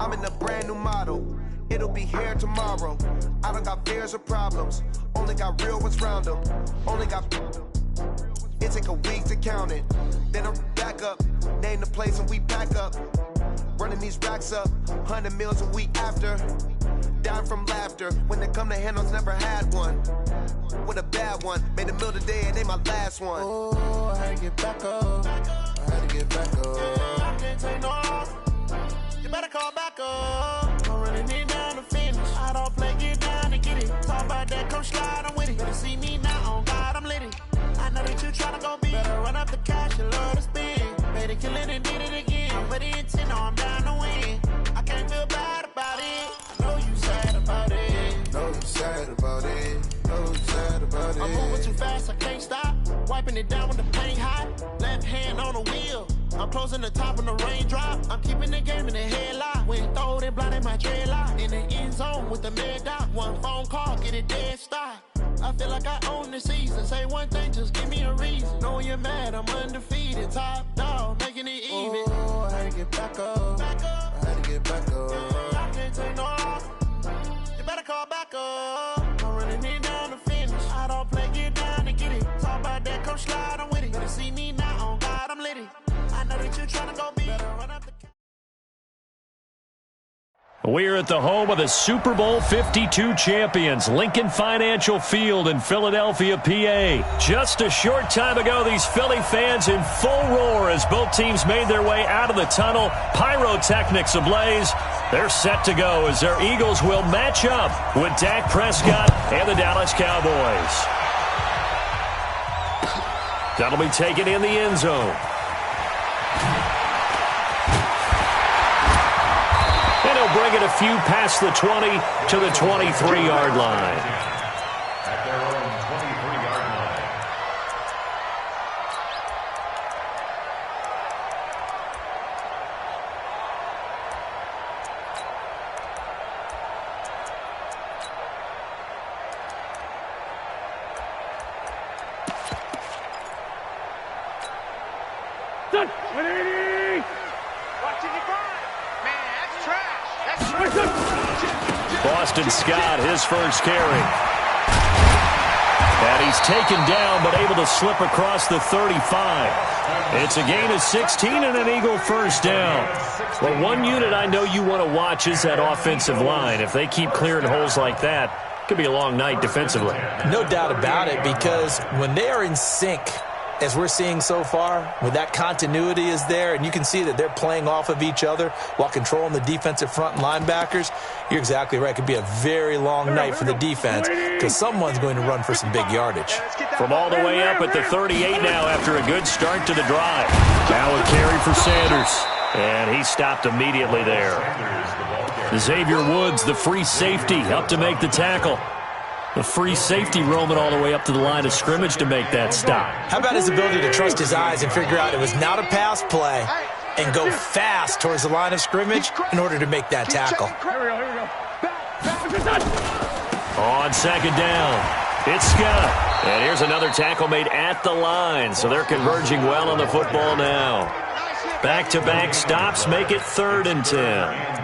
I'm in a brand new model. It'll be here tomorrow. I don't got fears or problems. Only got real ones round them. Only got... It take a week to count it. Then I'm back up. Name the place and we pack up. Running these racks up. 100 meals a week after. Dying from laughter. When they come to handles, never had one. With a bad one. Made a meal today and ain't my last one. Oh, I had to get back up. I had to get back up. I can't take no off. You better call back up. I'm running it down to finish. I don't play, get down and get it. Talk about that, come slide, I'm with it. Better see me now, on God, I'm lit it. I know that you tryna go big. Better run up the cash, you love to spend. Made it, kill it, and did it again. I'm with the intent, no, I'm down to win. I can't feel bad about it. I know you sad about it. Know you sad about it. Know you sad about it. I'm moving too fast, I can't stop. Wiping it down with the paint hot. Left hand on the wheel. I'm closing the top when the raindrop. I'm keeping the game in the headlock. When throwed and blinded my dreadlock. In the end zone with the mad dot. One phone call, get it dead stop. I feel like I own the season. Say one thing, just give me a reason. Knowing you're mad, I'm undefeated. Top dog, making it even. Oh, I had to get back up. I had to get back up. I can't take no off. You better call back up. I'm running it down to finish. I don't play, get down and get it. Talk about that, come slide, I'm with it. Better see me now, on God, I'm lit it. I know that you're trying to go big. Better run up the... We're at the home of the Super Bowl 52 champions, Lincoln Financial Field in Philadelphia, PA. Just a short time ago, these Philly fans in full roar as both teams made their way out of the tunnel. Pyrotechnics ablaze. They're set to go as their Eagles will match up with Dak Prescott and the Dallas Cowboys. That'll be taken in the end zone. And he'll bring it a few past the 20 to the 23-yard line. At their own 23-yard line. Boston Scott, his first carry. And he's taken down, but able to slip across the 35. It's a gain of 16 and an Eagle first down. Well, one unit I know you want to watch is that offensive line. If they keep clearing holes like that, it could be a long night defensively. No doubt about it, because when they are in sync, as we're seeing so far, when that continuity is there, and you can see that they're playing off of each other while controlling the defensive front and linebackers, you're exactly right. It could be a very long night for the defense because someone's going to run for some big yardage. From all the way up at the 38 now after a good start to the drive. Now a carry for Sanders, and he stopped immediately there. Xavier Woods, the free safety, up to make the tackle. The free safety roaming all the way up to the line of scrimmage to make that stop. How about his ability to trust his eyes and figure out it was not a pass play and go fast towards the line of scrimmage in order to make that tackle. On second down, it's Scott. And here's another tackle made at the line, so they're converging well on the football now. Back-to-back stops make it 3rd and 10.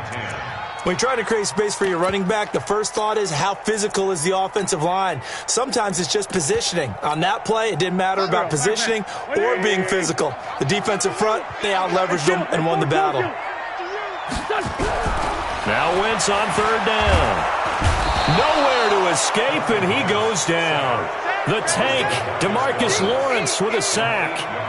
When you try to create space for your running back, the first thought is how physical is the offensive line. Sometimes it's just positioning. On that play, it didn't matter about positioning or being physical. The defensive front, they out-leveraged them and won the battle. Now Wentz on 3rd down. Nowhere to escape, and he goes down. The tank, DeMarcus Lawrence with a sack.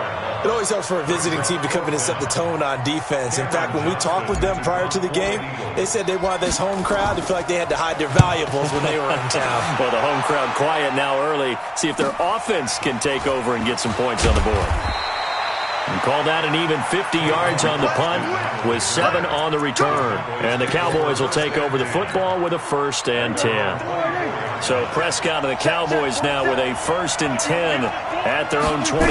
It always helps for a visiting team to come in and set the tone on defense. In fact, when we talked with them prior to the game, they said they wanted this home crowd to feel like they had to hide their valuables when they were in town. Well, the home crowd quiet now early. See if their offense can take over and get some points on the board. And call that an even 50 yards on the punt with 7 on the return. And the Cowboys will take over the football with a 1st and 10. So Prescott and the Cowboys now with a 1st and 10 at their own 24.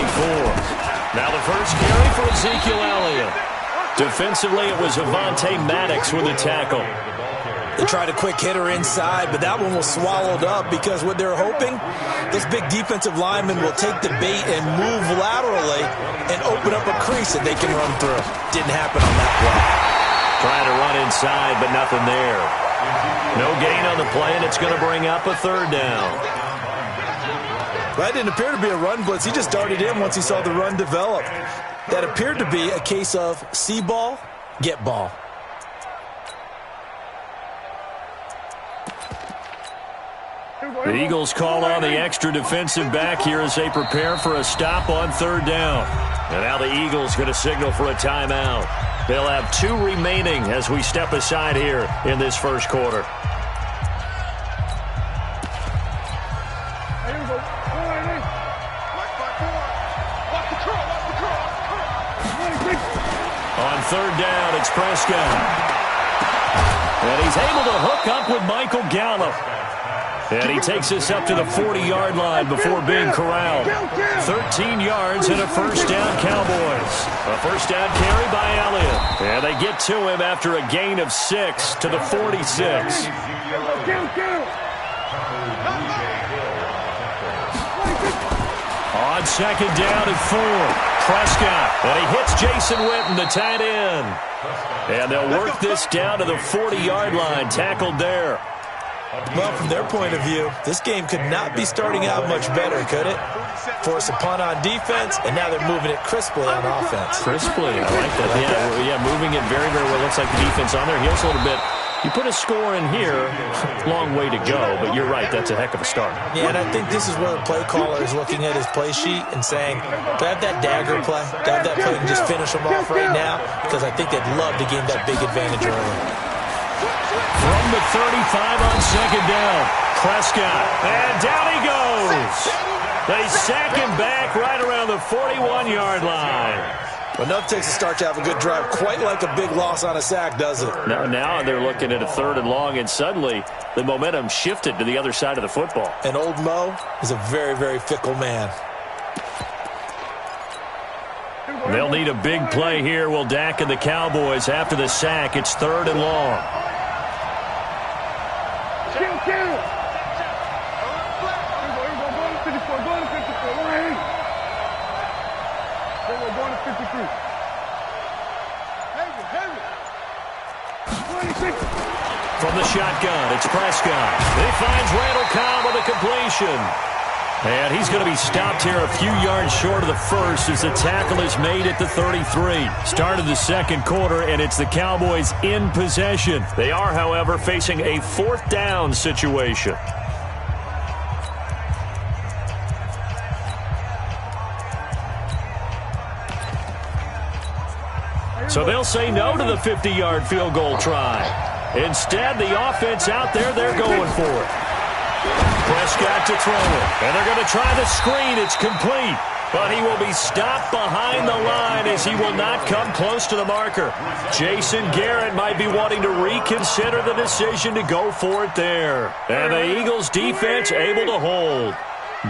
Now the first carry for Ezekiel Elliott. Defensively, it was Avonte Maddox with a tackle. They tried a quick hitter inside, but that one was swallowed up because what they're hoping, this big defensive lineman will take the bait and move laterally and open up a crease that they can run through. Didn't happen on that play. Trying to run inside, but nothing there. No gain on the play, and it's going to bring up a third down. That didn't appear to be a run blitz. He just darted in once he saw the run develop. That appeared to be a case of see ball, get ball. The Eagles call on the extra defensive back here as they prepare for a stop on third down. And now the Eagles going to signal for a timeout. They'll have 2 remaining as we step aside here in this first quarter. On third down, it's Prescott. And he's able to hook up with Michael Gallup. And he takes us up to the 40-yard line before being corralled. 13 yards and a first down, Cowboys. A first down carry by Elliott. And they get to him after a gain of 6 to the 46. On second down and 4. Prescott, and he hits Jason Witten, the tight end. And they'll work this down to the 40-yard line, tackled there. Well, from their point of view, this game could not be starting out much better, could it? Force a punt on defense, and now they're moving it crisply on offense. Crisply, I like that. Yeah, moving it very, very well. Looks like the defense on their heels a little bit. You put a score in here, long way to go, but you're right, that's a heck of a start. Yeah, and I think this is where the play caller is looking at his play sheet and saying, do I have that dagger play? Do I have that play and just finish them off right now? Because I think they'd love to gain that big advantage early. From the 35 on second down, Prescott, and down he goes. They sack him back right around the 41-yard line. But enough takes a start to have a good drive. Quite like a big loss on a sack, does it? Now they're looking at a third and long, and suddenly the momentum shifted to the other side of the football. And old Mo is a very, very fickle man. They'll need a big play here. Will Dak and the Cowboys after the sack. It's third and long. From the shotgun, it's Prescott. He finds Randall Cobb with a completion. And he's going to be stopped here a few yards short of the first as the tackle is made at the 33. Start of the second quarter, and it's the Cowboys in possession. They are, however, facing a fourth down situation. So they'll say no to the 50-yard field goal try. Instead, the offense out there, they're going for it. Prescott to throw it. And they're going to try the screen. It's complete. But he will be stopped behind the line as he will not come close to the marker. Jason Garrett might be wanting to reconsider the decision to go for it there. And the Eagles defense able to hold.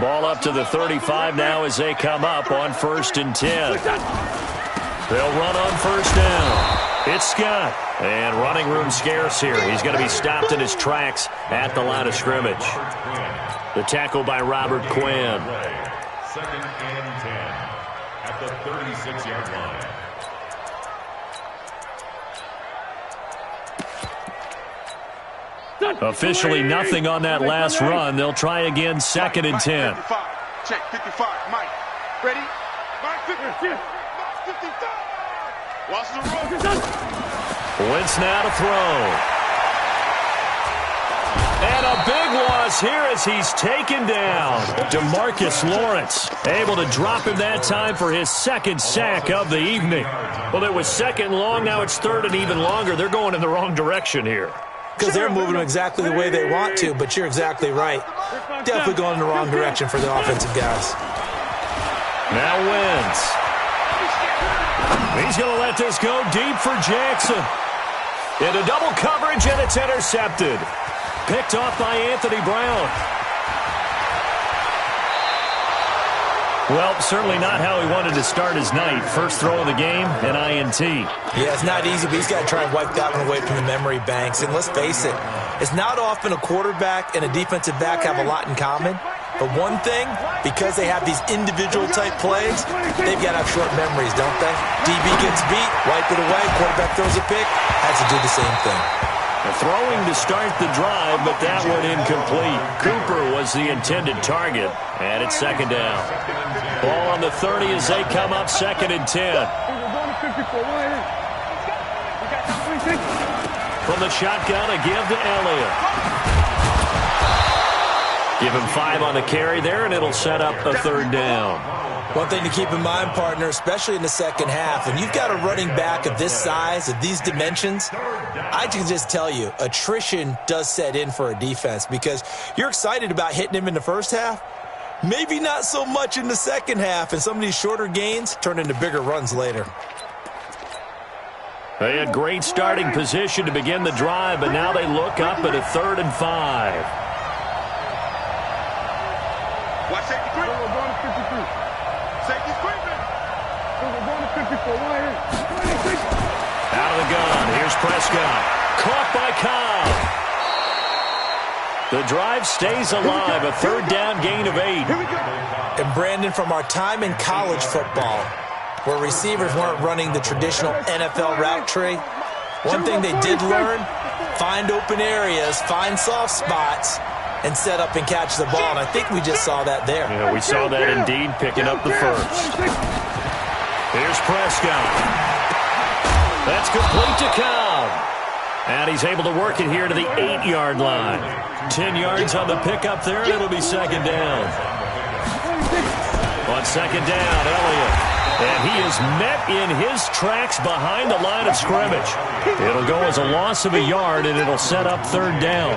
Ball up to the 35 now as they come up on 1st and 10. They'll run on first down. It's Scott. And running room scarce here. He's going to be stopped in his tracks at the line of scrimmage. The tackle by Robert Quinn. 2nd and 10 at the 36-yard line. Officially nothing on that last run. They'll try again 2nd and 10. 55. Check 55. Mike. Ready? Mike 55. Watch the road. Wentz now to throw. And a big loss here as he's taken down. DeMarcus Lawrence able to drop him that time for his 2nd sack of the evening. Well, it was 2nd long. Now it's 3rd and even longer. They're going in the wrong direction here. Because they're moving them exactly the way they want to, but you're exactly right. Definitely going in the wrong direction for the offensive guys. Now Wentz. He's going to let this go deep for Jackson. Into double coverage, and it's intercepted. Picked off by Anthony Brown. Well, certainly not how he wanted to start his night. First throw of the game, an INT. Yeah, it's not easy, but he's got to try and wipe that one away from the memory banks. And let's face it, it's not often a quarterback and a defensive back have a lot in common. But one thing, because they have these individual type plays, they've got to have short memories, don't they? DB gets beat, wipe it away, quarterback throws a pick, has to do the same thing. Throwing to start the drive, but that one incomplete. Cooper was the intended target, and it's second down. Ball on the 30 as they come up 2nd and 10. From the shotgun, a give to Elliott. Give him 5 on the carry there, and it'll set up a 3rd down. One thing to keep in mind, partner, especially in the second half, when you've got a running back of this size, of these dimensions, I can just tell you, attrition does set in for a defense because you're excited about hitting him in the first half. Maybe not so much in the second half, and some of these shorter gains turn into bigger runs later. They had great starting position to begin the drive, but now they look up at a 3rd and 5. Watch safety creep. Safety's creeping. Out of the gun. Here's Prescott. Caught by Cobb. The drive stays alive. A 3rd down gain of 8. And Brandon, from our time in college football, where receivers weren't running the traditional NFL route tree, one thing they did learn, find open areas, find soft spots, and set up and catch the ball. And I think we just saw that there. Yeah, we saw that indeed, picking up the first. Here's Prescott. That's complete to Cobb. And he's able to work it here to the 8-yard line. 10 yards on the pickup there, and it'll be 2nd down. On 2nd down, Elliott. And he is met in his tracks behind the line of scrimmage. It'll go as a loss of a yard, and it'll set up 3rd down.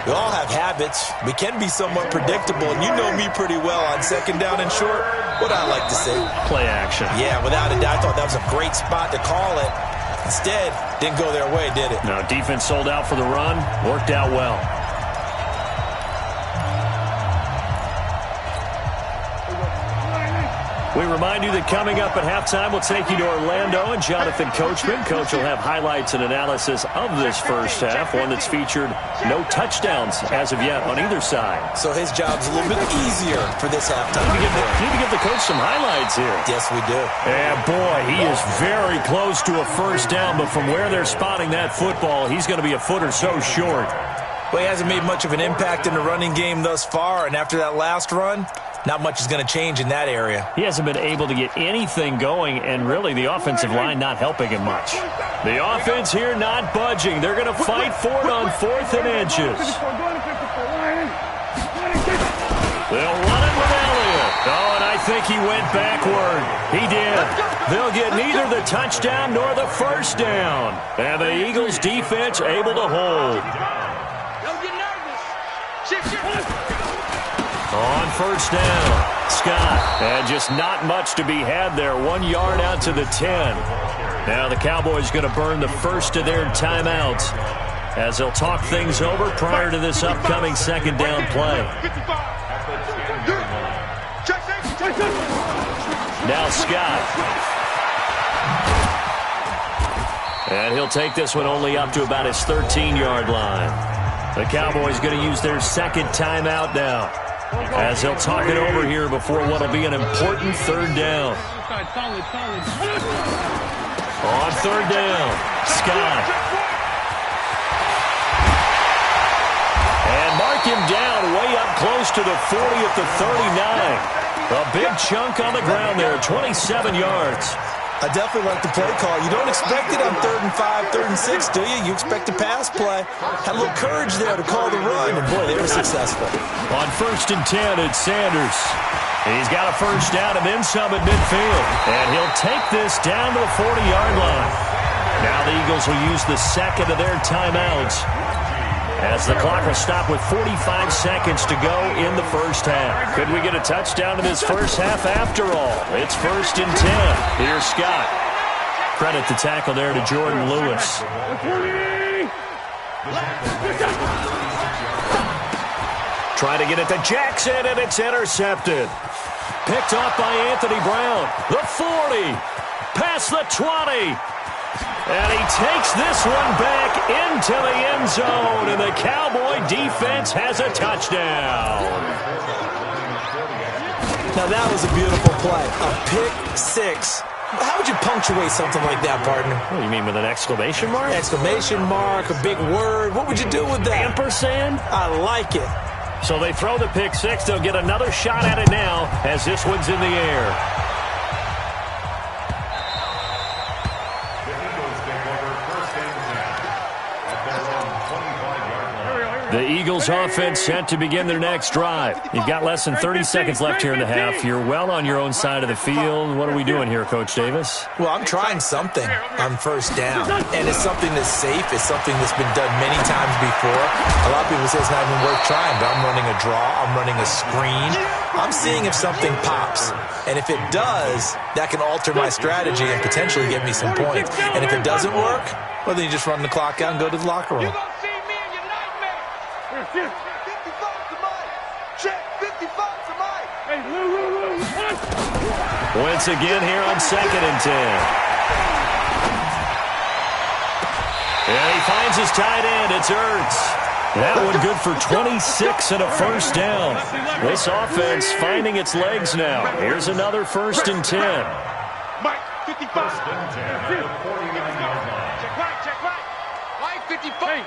We all have habits. We can be somewhat predictable, and you know me pretty well on 2nd down and short. What I like to say? Play action. Yeah, without a doubt. I thought that was a great spot to call it. Instead, didn't go their way, did it? No, defense sold out for the run. Worked out well. We remind you that coming up at halftime, we'll take you to Orlando and Jonathan Coachman. Coach will have highlights and analysis of this first half, one that's featured no touchdowns as of yet on either side. So his job's a little bit easier for this halftime. Need to give the coach some highlights here. Yes, we do. And boy, he is very close to a first down, but from where they're spotting that football, he's going to be a foot or so short. Well, he hasn't made much of an impact in the running game thus far, and after that last run, not much is going to change in that area. He hasn't been able to get anything going, and really the offensive line not helping him much. The offense here not budging. They're going to fight for it on 4th and inches. They'll run it with Elliott. Oh, and I think he went backward. He did. They'll get neither the touchdown nor the first down. And the Eagles defense able to hold. Don't get nervous. On first down, Scott. And just not much to be had there. 1 yard out to the 10. Now the Cowboys going to burn the first of their timeouts as they'll talk things over prior to this upcoming 2nd down play. Now Scott. And he'll take this one only up to about his 13-yard line. The Cowboys going to use their 2nd timeout now, as they'll talk it over here before what will be an important 3rd down. On 3rd down, Scott. And mark him down way up close to the 40 at the 39. A big chunk on the ground there, 27 yards. I definitely like the play call. You don't expect it on 3rd and 5, 3rd and 6, do you? You expect a pass play. Had a little courage there to call the run, and boy, they were successful. On 1st and 10, it's Sanders. He's got a first down and then some at midfield. And he'll take this down to the 40-yard line. Now the Eagles will use the 2nd of their timeouts, as the clock will stop with 45 seconds to go in the first half. Could we get a touchdown in this first half after all? It's 1st and 10. Here's Scott. Credit the tackle there to Jordan Lewis. Trying to get it to Jackson, and it's intercepted. Picked off by Anthony Brown. The 40. Past the 20. And he takes this one back into the end zone, and the Cowboy defense has a touchdown. Now, that was a beautiful play. A pick six. How would you punctuate something like that, partner? What do you mean, with an exclamation mark? Exclamation mark, a big word. What would you do with that? Ampersand? I like it. So they throw the pick six. They'll get another shot at it now as this one's in the air. The Eagles offense set to begin their next drive. You've got less than 30 seconds left here in the half. You're well on your own side of the field. What are we doing here, Coach Davis? Well, I'm trying something on first down, and it's something that's safe. It's something that's been done many times before. A lot of people say it's not even worth trying, but I'm running a draw. I'm running a screen. I'm seeing if something pops, and if it does, that can alter my strategy and potentially get me some points. And if it doesn't work, well, then you just run the clock out and go to the locker room. 55 to Mike. Check 55 to Mike. Hey, Wentz again here on 2nd and 10. And he finds his tight end. It's Ertz. That one good for 26 and a first down. This offense finding its legs now. Here's another 1st and 10. Mike, 55. First and 10 at the 49-yard line. Check right. Mike, 55.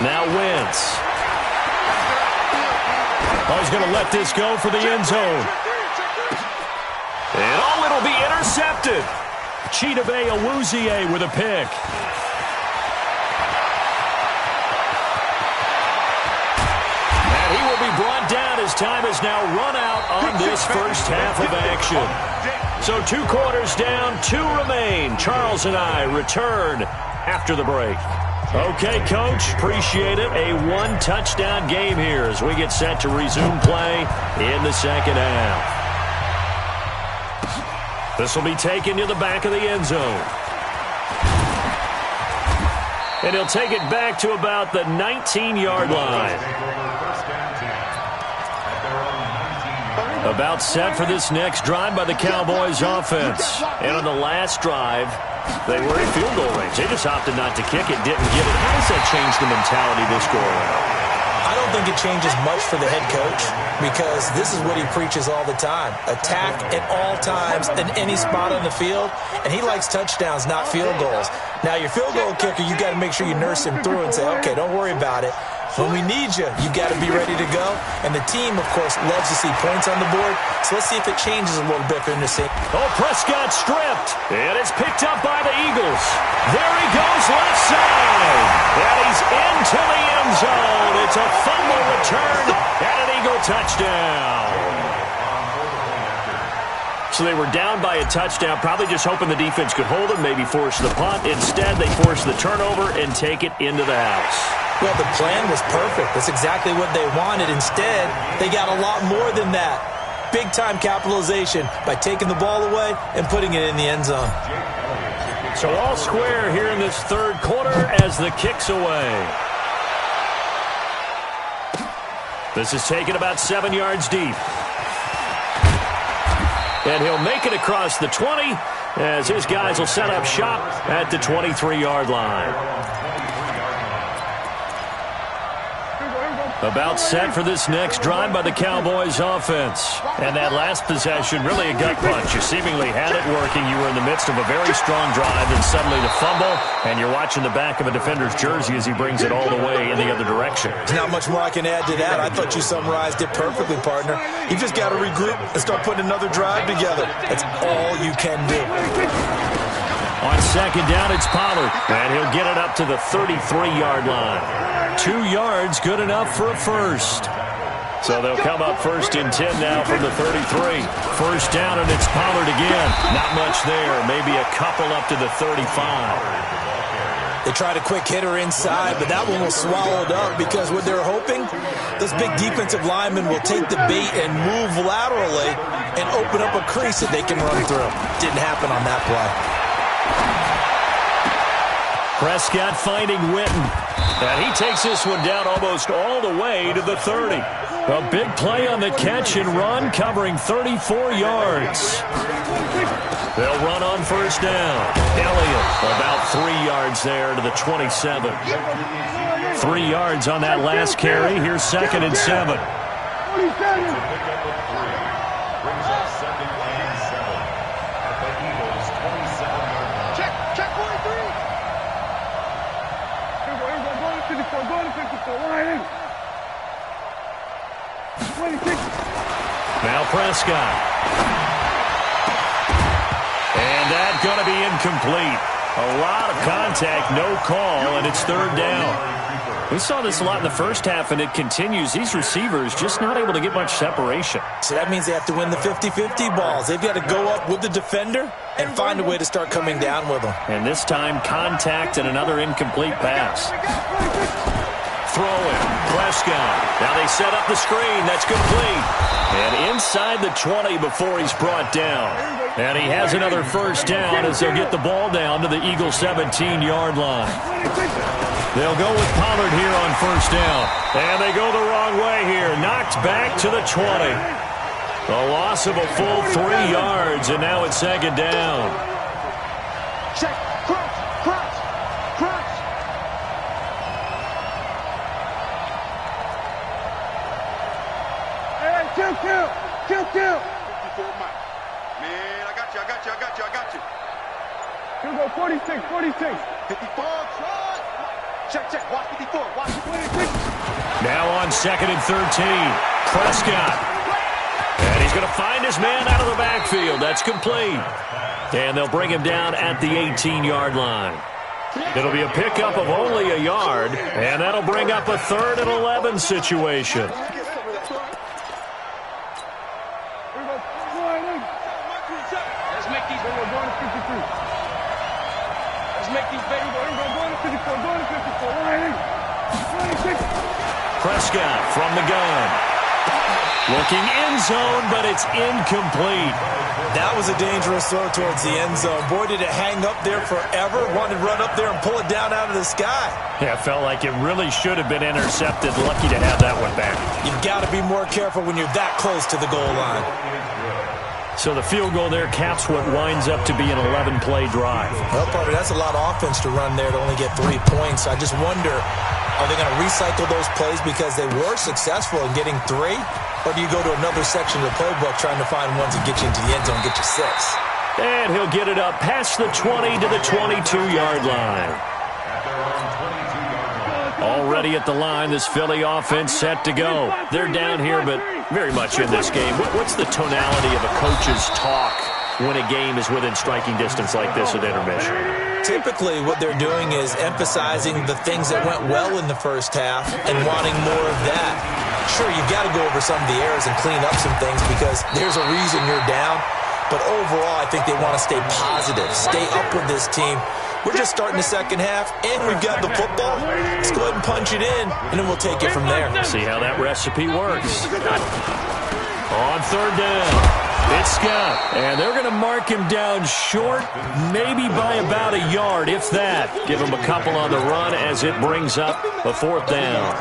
Now Wentz. Oh, he's going to let this go for the end zone. And it'll be intercepted. Chidobe Awuzie with a pick. And he will be brought down as time has now run out on this first half of action. So 2 quarters down, 2 remain. Charles and I return after the break. Okay, Coach, appreciate it. A 1-touchdown game here as we get set to resume play in the second half. This will be taken to the back of the end zone. And he'll take it back to about the 19-yard line. About set for this next drive by the Cowboys offense. And on the last drive, they were in field goal range. They just opted not to kick it, didn't get it. How does that change the mentality this go around? I don't think it changes much for the head coach because this is what he preaches all the time. Attack at all times in any spot on the field, and he likes touchdowns, not field goals. Now, your field goal kicker, you got to make sure you nurse him through and say, okay, don't worry about it. When we need you, you got to be ready to go. And the team, of course, loves to see points on the board. So let's see if it changes a little bit for him to see. Oh, Prescott stripped. And it's picked up by the Eagles. There he goes left side. And he's into the end zone. It's a fumble return and an Eagle touchdown. So they were down by a touchdown, probably just hoping the defense could hold them, maybe force the punt. Instead, they force the turnover and take it into the house. Well, the plan was perfect. That's exactly what they wanted. Instead, they got a lot more than that. Big-time capitalization by taking the ball away and putting it in the end zone. So all square here in this third quarter as the kick's away. This is taken about 7 yards deep. And he'll make it across the 20 as his guys will set up shop at the 23-yard line. About set for this next drive by the Cowboys offense. And that last possession, really a gut punch. You seemingly had it working. You were in the midst of a very strong drive, and suddenly the fumble, and you're watching the back of a defender's jersey as he brings it all the way in the other direction. There's not much more I can add to that. I thought you summarized it perfectly, partner. You just got to regroup and start putting another drive together. That's all you can do. On second down, it's Pollard, and he'll get it up to the 33-yard line. 2 yards, good enough for a first. So they'll come up 1st and 10 now from the 33. First down, and it's Pollard again. Not much there, maybe a couple up to the 35. They tried a quick hitter inside, but that one was swallowed up because what they're hoping, those big defensive linemen will take the bait and move laterally and open up a crease that they can run through. Didn't happen on that play. Prescott finding Witten. And he takes this one down almost all the way to the 30. A big play on the catch and run, covering 34 yards. They'll run on first down. Elliott about 3 yards there to the 27. 3 yards on that last carry. Here's 2nd and 7. Now Prescott. And that's going to be incomplete. A lot of contact, no call, and it's 3rd down. We saw this a lot in the first half, and it continues. These receivers just not able to get much separation. So that means they have to win the 50-50 balls. They've got to go up with the defender and find a way to start coming down with them. And this time, contact and another incomplete pass. Throw it. Prescott. Now they set up the screen. That's complete. And inside the 20 before he's brought down. And he has another first down as they'll get the ball down to the Eagles' 17-yard line. They'll go with Pollard here on first down. And they go the wrong way here. Knocked back to the 20. A loss of a full 3 yards, and now it's 2nd down. Check. Cross. Kill. 54 Mike. Man, I got you. Here we go, 46. 54, try. Check. Watch 54. Watch 26. Now on 2nd and 13. Prescott. And he's going to find his man out of the backfield. That's complete. And they'll bring him down at the 18-yard line. It'll be a pickup of only a yard, and that'll bring up a 3rd and 11 situation. Prescott from the gun. Looking end zone, but it's incomplete. That was a dangerous throw towards the end zone. Boy, did it hang up there forever. Wanted to run up there and pull it down out of the sky. Yeah, it felt like it really should have been intercepted. Lucky to have that one back. You've got to be more careful when you're that close to the goal line. So the field goal there caps what winds up to be an 11-play drive. Well, partner, that's a lot of offense to run there to only get 3 points. I just wonder, are they going to recycle those plays because they were successful in getting 3? Or do you go to another section of the playbook trying to find ones that get you into the end zone and get you 6? And he'll get it up past the 20 to the 22-yard line. Already at the line, this Philly offense set to go. They're down here, but very much in this game. What's the tonality of a coach's talk when a game is within striking distance like this at intermission? Typically, what they're doing is emphasizing the things that went well in the first half and wanting more of that. Sure, you've got to go over some of the errors and clean up some things because there's a reason you're down. But overall, I think they want to stay positive, stay up with this team. We're just starting the second half, and we've got the football. Let's go ahead and punch it in, and then we'll take it from there. See how that recipe works. On 3rd down, it's Scott. And they're going to mark him down short, maybe by about a yard, if that. Give him a couple on the run as it brings up a 4th down.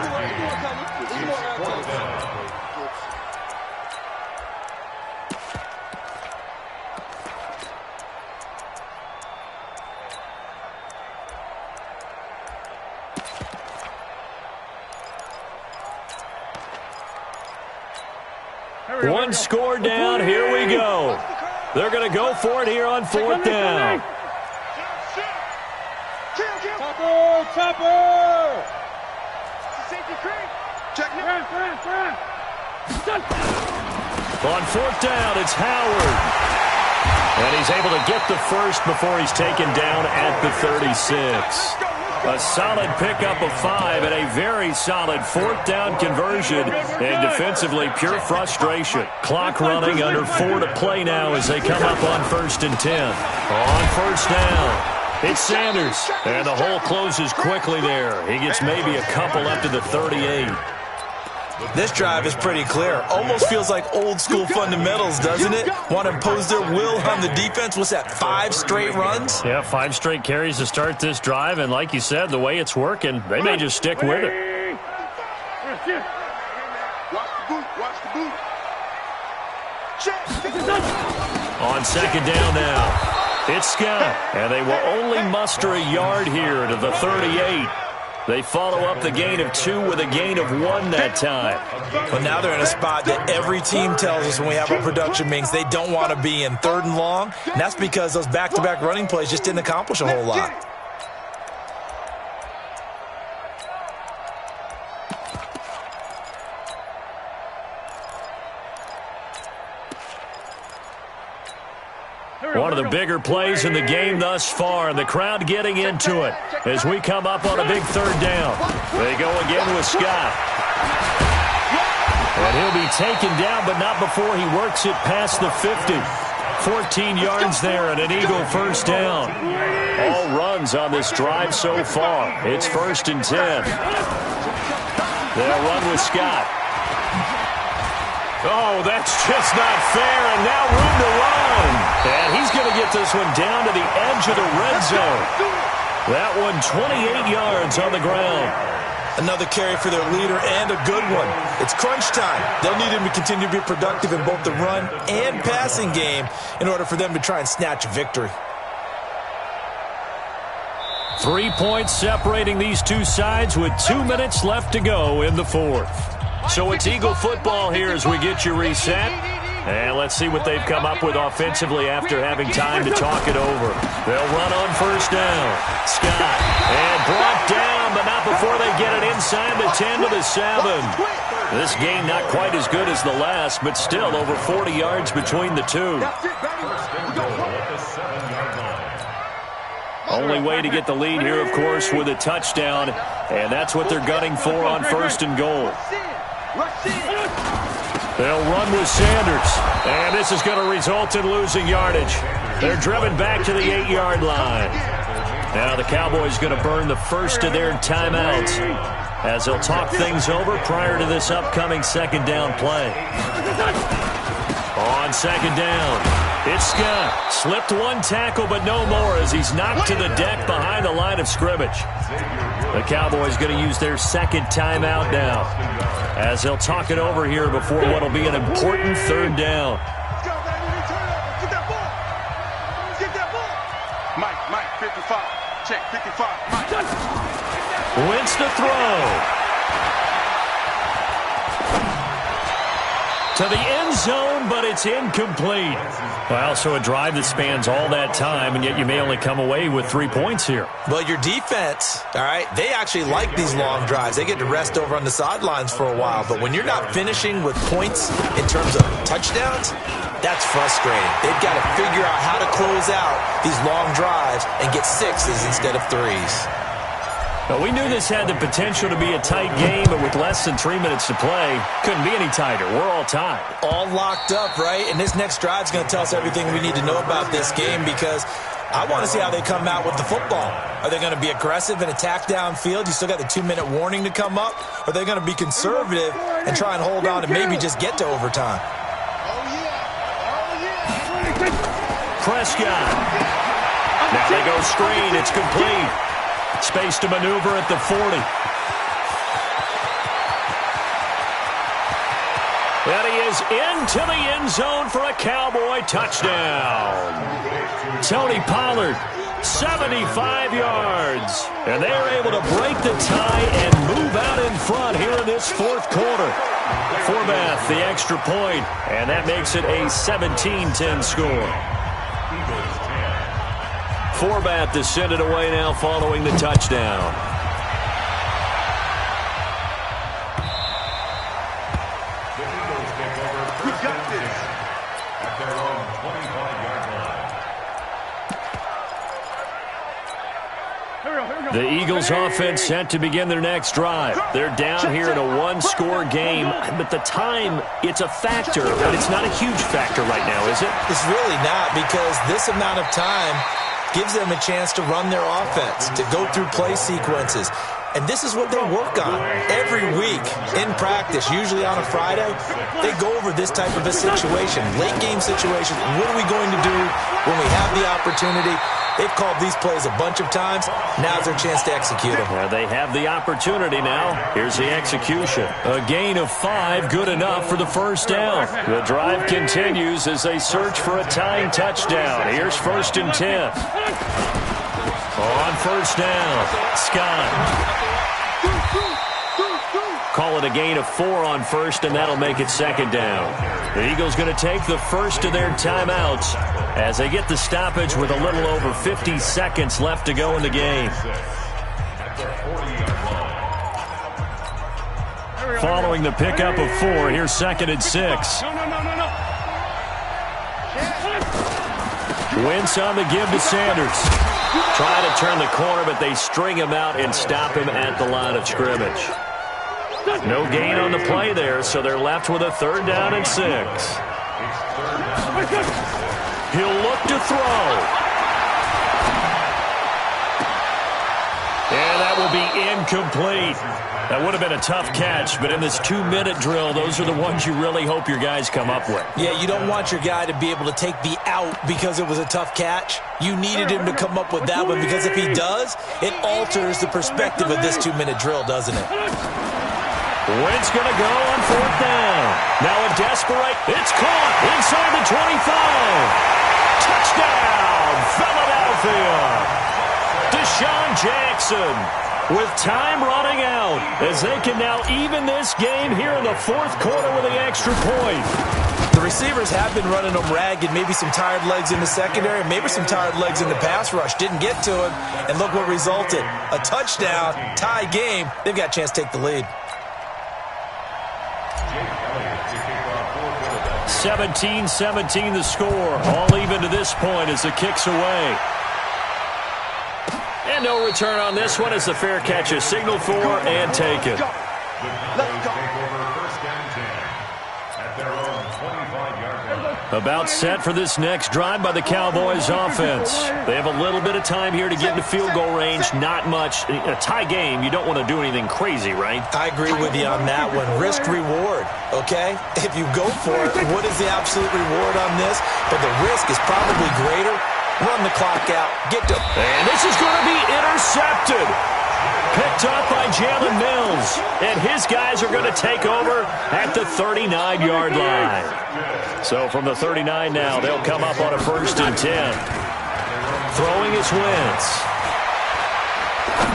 One score down. Here we go. They're going to go for it here on 4th down. Chopper! Check. On 4th down, it's Howard. And he's able to get the first before he's taken down at the 36. A solid pickup of 5 and a very solid 4th down conversion. And defensively, pure frustration. Clock running under 4 to play now as they come up on 1st and 10. On 1st down, it's Sanders. And the hole closes quickly there. He gets maybe a couple up to the 38. This drive is pretty clear. Almost feels like old school fundamentals, doesn't it? Want to impose their will on the defense. What's that, 5 straight runs? Yeah, 5 straight carries to start this drive. And like you said, the way it's working, they may just stick with it. Watch the boot. Check. On second down now. It's Scott, and they will only muster a yard here to the 38. They follow up the gain of 2 with a gain of 1 that time. But now they're in a spot that every team tells us when we have our production meetings they don't want to be in, 3rd and long. And that's because those back-to-back running plays just didn't accomplish a whole lot. One of the bigger plays in the game thus far, and the crowd getting into it as we come up on a big 3rd down. They go again with Scott. And he'll be taken down, but not before he works it past the 50. 14 yards there and an Eagle first down. All runs on this drive so far. It's 1st and 10. They'll run with Scott. Oh, that's just not fair, and now room to run. And he's going to get this one down to the edge of the red zone. That one 28 yards on the ground. Another carry for their leader and a good one. It's crunch time. They'll need him to continue to be productive in both the run and passing game in order for them to try and snatch a victory. 3 points separating these two sides with 2 minutes left to go in the 4th. So it's Eagle football here as we get you reset. And let's see what they've come up with offensively after having time to talk it over. They'll run on 1st down. Scott. And brought down, but not before they get it inside the 10 to the 7. This game not quite as good as the last, but still over 40 yards between the two. Only way to get the lead here, of course, with a touchdown. And that's what they're gunning for on 1st and goal. They'll run with Sanders, and this is going to result in losing yardage. They're driven back to the 8-yard line. Now the Cowboys going to burn the first of their timeouts as they'll talk things over prior to this upcoming 2nd down play. On 2nd down, it's Scott. Slipped one tackle, but no more as he's knocked to the deck behind the line of scrimmage. The Cowboys going to use their 2nd timeout now as they'll talk it over here before what will be an important 3rd down. Mike, 55. Check, 55. Mike. Wentz to throw. To the end zone, but it's incomplete. Well, so a drive that spans all that time, and yet you may only come away with 3 points here. Well, your defense, all right, they actually like these long drives. They get to rest over on the sidelines for a while. But when you're not finishing with points in terms of touchdowns, that's frustrating. They've got to figure out how to close out these long drives and get 6s instead of 3s. Well, we knew this had the potential to be a tight game, but with less than 3 minutes to play, couldn't be any tighter. We're all tied. All locked up, right? And this next drive is going to tell us everything we need to know about this game because I want to see how they come out with the football. Are they going to be aggressive and attack downfield? You still got the 2-minute warning to come up? Or are they going to be conservative and try and hold on and maybe just get to overtime? Prescott. Now they go screen. It's complete. Space to maneuver at the 40. And he is into the end zone for a Cowboy touchdown. Tony Pollard, 75 yards. And they are able to break the tie and move out in front here in this 4th quarter. Forbath, the extra point, and that makes it a 17-10 score. Forbath to send it away now following the touchdown. We got this. At their own 25-yard line. The Eagles offense set to begin their next drive. They're down here in a 1-score game, but the time, it's a factor, but it's not a huge factor right now, is it? It's really not because this amount of time gives them a chance to run their offense, to go through play sequences. And this is what they work on every week in practice, usually on a Friday. They go over this type of a situation, late game situation. What are we going to do when we have the opportunity? They've called these plays a bunch of times. Now's their chance to execute them. Yeah, they have the opportunity now. Here's the execution. A gain of 5, good enough for the first down. The drive continues as they search for a tying touchdown. Here's 1st and 10. On first down, Scott. Call it a gain of 4 on first, and that'll make it 2nd down. The Eagles going to take the first of their timeouts as they get the stoppage with a little over 50 seconds left to go in the game. Following the pickup of 4, here's 2nd and 6. Wentz on the give to Sanders. Try to turn the corner, but they string him out and stop him at the line of scrimmage. No gain on the play there, so they're left with a 3rd down and 6. He'll look to throw. And that will be incomplete. That would have been a tough catch, but in this 2-minute drill, those are the ones you really hope your guys come up with. Yeah, you don't want your guy to be able to take the out because it was a tough catch. You needed him to come up with that one because if he does, it alters the perspective of this 2-minute drill, doesn't it? Wentz going to go on 4th down. Now a desperate. It's caught inside the 25. Touchdown, Philadelphia. Deshaun Jackson with time running out as they can now even this game here in the 4th quarter with the extra point. The receivers have been running them ragged, maybe some tired legs in the secondary, maybe some tired legs in the pass rush. Didn't get to him, and look what resulted. A touchdown, tie game. They've got a chance to take the lead. 17-17 the score. All even to this point as the kick's away. And no return on this one as the fair catch is signaled for and taken. About set for this next drive by the Cowboys offense. They have a little bit of time here to get into field goal range. Not much. A tie game, you don't want to do anything crazy, right? I agree with you on that one. Risk reward, okay? If you go for it, what is the absolute reward on this? But the risk is probably greater. Run the clock out. Get to... And this is going to be intercepted. Picked up by Jalen Mills. And his guys are going to take over at the 39-yard line. So from the 39 now, they'll come up on a 1st and 10. Throwing is Wentz.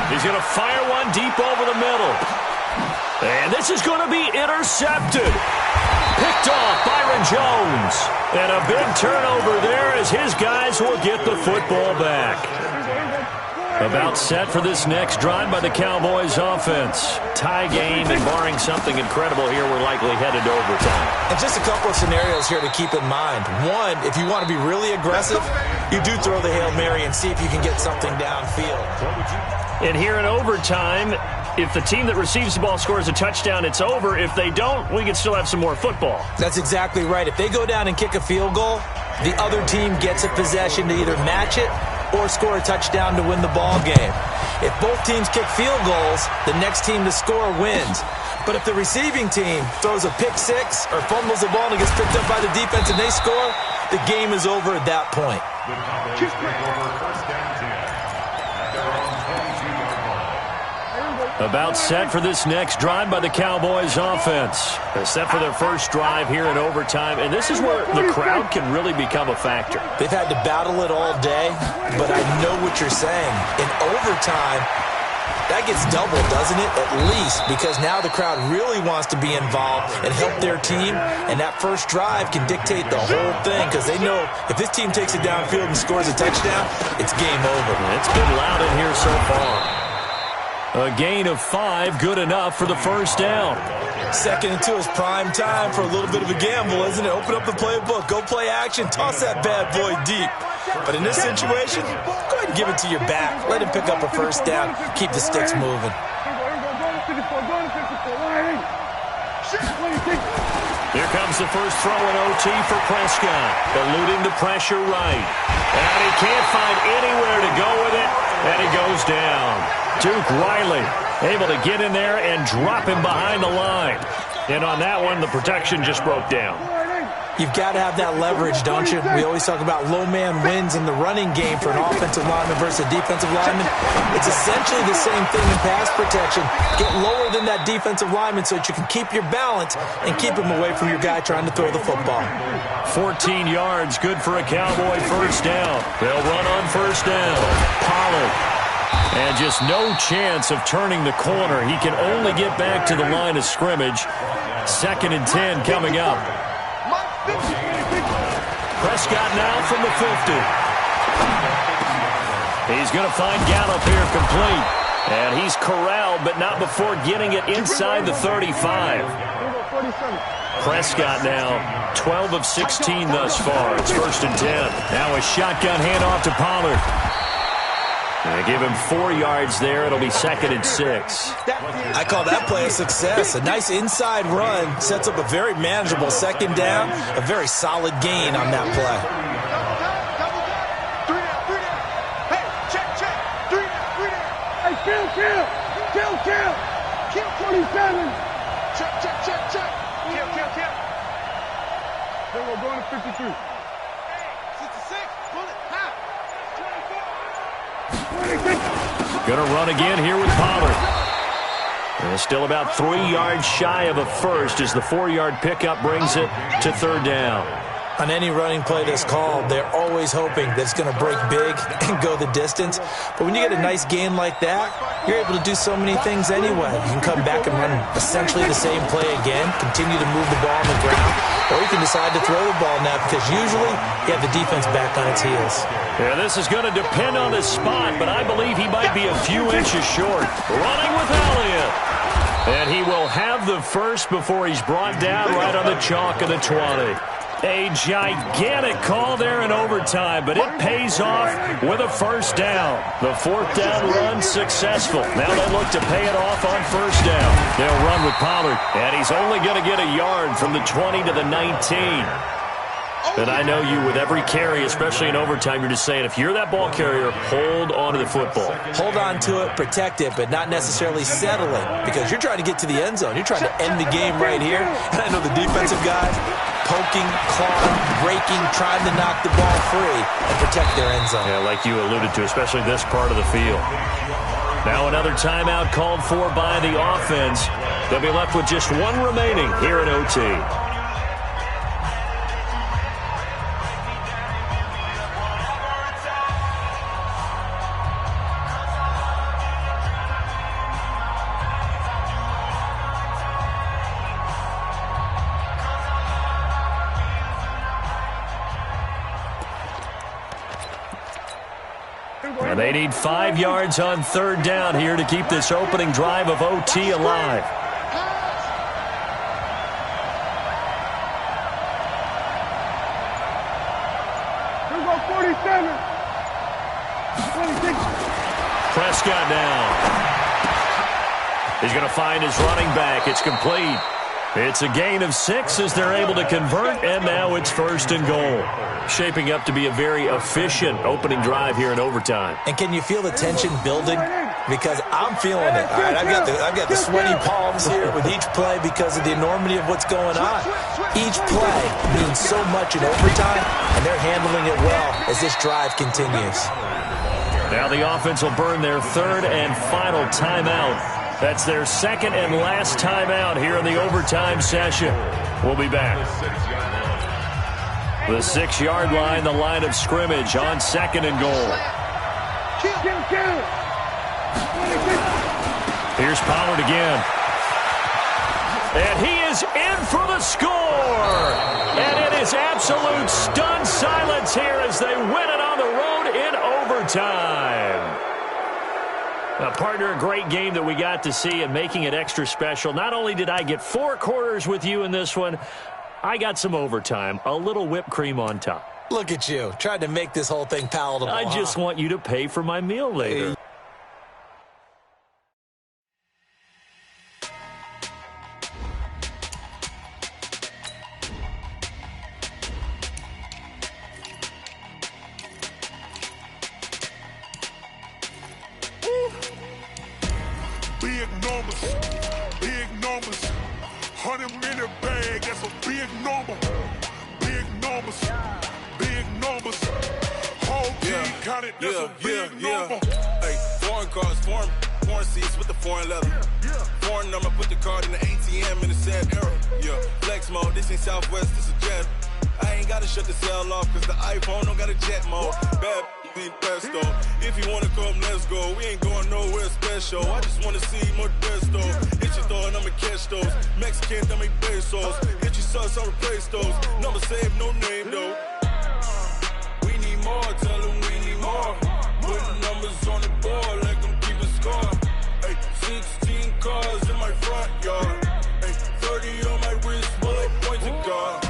He's going to fire one deep over the middle. And this is going to be intercepted. Picked off Byron Jones. And a big turnover there as his guys will get the football back. About set for this next drive by the Cowboys offense. Tie game, and barring something incredible here, we're likely headed to overtime. And just a couple of scenarios here to keep in mind. One, if you want to be really aggressive, you do throw the Hail Mary and see if you can get something downfield. And here in overtime, if the team that receives the ball scores a touchdown, it's over. If they don't, we can still have some more football. That's exactly right. If they go down and kick a field goal, the other team gets a possession to either match it or score a touchdown to win the ball game. If both teams kick field goals, the next team to score wins. But if the receiving team throws a pick six or fumbles the ball and it gets picked up by the defense and they score, the game is over at that point. About set for this next drive by the Cowboys offense. They're set for their first drive here in overtime, and this is where the crowd can really become a factor. They've had to battle it all day, but I know what you're saying. In overtime, that gets doubled, doesn't it? At least, because now the crowd really wants to be involved and help their team, and that first drive can dictate the whole thing because they know if this team takes it downfield and scores a touchdown, it's game over. It's been loud in here so far. A gain of 5, good enough for the first down. 2nd and 2 is prime time for a little bit of a gamble, isn't it? Open up the playbook, go play action, toss that bad boy deep. But in this situation, go ahead and give it to your back. Let him pick up a first down, keep the sticks moving. Here comes the first throw in OT for Prescott. Eluding the pressure right. And he can't find anywhere to go with it, and he goes down. Duke Riley able to get in there and drop him behind the line. And on that one, the protection just broke down. You've got to have that leverage, don't you? We always talk about low man wins in the running game for an offensive lineman versus a defensive lineman. It's essentially the same thing in pass protection. Get lower than that defensive lineman so that you can keep your balance and keep him away from your guy trying to throw the football. 14 yards, good for a Cowboy first down. They'll run on first down. Pollard. And just no chance of turning the corner. He can only get back to the line of scrimmage. 2nd and 10 coming up. Prescott now from the 50. He's going to find Gallup here complete. And he's corralled, but not before getting it inside the 35. Prescott now 12 of 16 thus far. It's 1st and 10. Now a shotgun handoff to Pollard. They give him 4 yards there. It'll be 2nd and 6. I call that play a success. A nice inside run sets up a very manageable 2nd down. A very solid gain on that play. Hey, check. 3 down. Hey, kill. Kill 27. Check. Kill. Then we're going to 52. 66. Pull it. Half. 26. Going to run again here with Pollard. And still about 3 yards shy of a first as the 4-yard pickup brings it to 3rd down. On any running play that's called, they're always hoping that it's going to break big and go the distance. But when you get a nice gain like that, you're able to do so many things anyway. You can come back and run essentially the same play again, continue to move the ball on the ground, or you can decide to throw the ball now because usually you have the defense back on its heels. Yeah, this is going to depend on his spot, but I believe he might be a few inches short. Running with Elliott. And he will have the first before he's brought down right on the chalk of the 20. A gigantic call there in overtime, but it pays off with a first down. The 4th down run successful. Now they look to pay it off on first down. They'll run with Pollard, and he's only going to get a yard from the 20 to the 19. And I know you, with every carry, especially in overtime, you're just saying, if you're that ball carrier, hold on to the football. Hold on to it, protect it, but not necessarily settle it because you're trying to get to the end zone. You're trying to end the game right here. And I know the defensive guys poking, clawing, breaking, trying to knock the ball free and protect their end zone. Yeah, like you alluded to, especially this part of the field. Now another timeout called for by the offense. They'll be left with just one remaining here in OT. And they need 5 yards on 3rd down here to keep this opening drive of OT alive. Here we go, 47. 26. Prescott down. He's going to find his running back. It's complete. It's a gain of 6 as they're able to convert, and now it's 1st and goal. Shaping up to be a very efficient opening drive here in overtime. And can you feel the tension building? Because I'm feeling it. All right, I've got the sweaty palms here with each play because of the enormity of what's going on. Each play means so much in overtime, and they're handling it well as this drive continues. Now the offense will burn their 3rd and final timeout. That's their 2nd and last timeout here in the overtime session. We'll be back. The 6-yard line, the line of scrimmage on 2nd and goal. Kill. Here's Pollard again. And he is in for the score. And it is absolute stunned silence here as they win it on the road in overtime. Partner, a great game that we got to see and making it extra special. Not only did I get 4 quarters with you in this one, I got some overtime, a little whipped cream on top. Look at you, trying to make this whole thing palatable. I just want you to pay for my meal later. big numbers, big numbers. 100-minute bag, that's a big number. Big numbers, big numbers. Whole team counted, that's a big number. Hey, foreign cars, foreign seats with the foreign leather. Foreign number, put the card in the ATM in the sad era. Yeah, flex mode, this ain't Southwest, this a jet. I ain't gotta shut the cell off, cause the iPhone don't got a jet mode. Bad be pesto. If you wanna come, let's go. We ain't going nowhere special. I just wanna see more desto. Hit your throw and I'ma catch those. Mexican, that make pesos. Hit your sus, I'll replace those. Number saved, no name though. We need more, tell them we need more. Putting numbers on the board, like them keep a score. Hey, 16 cars in my front yard. Hey, 30 on my wrist, bullet points of God.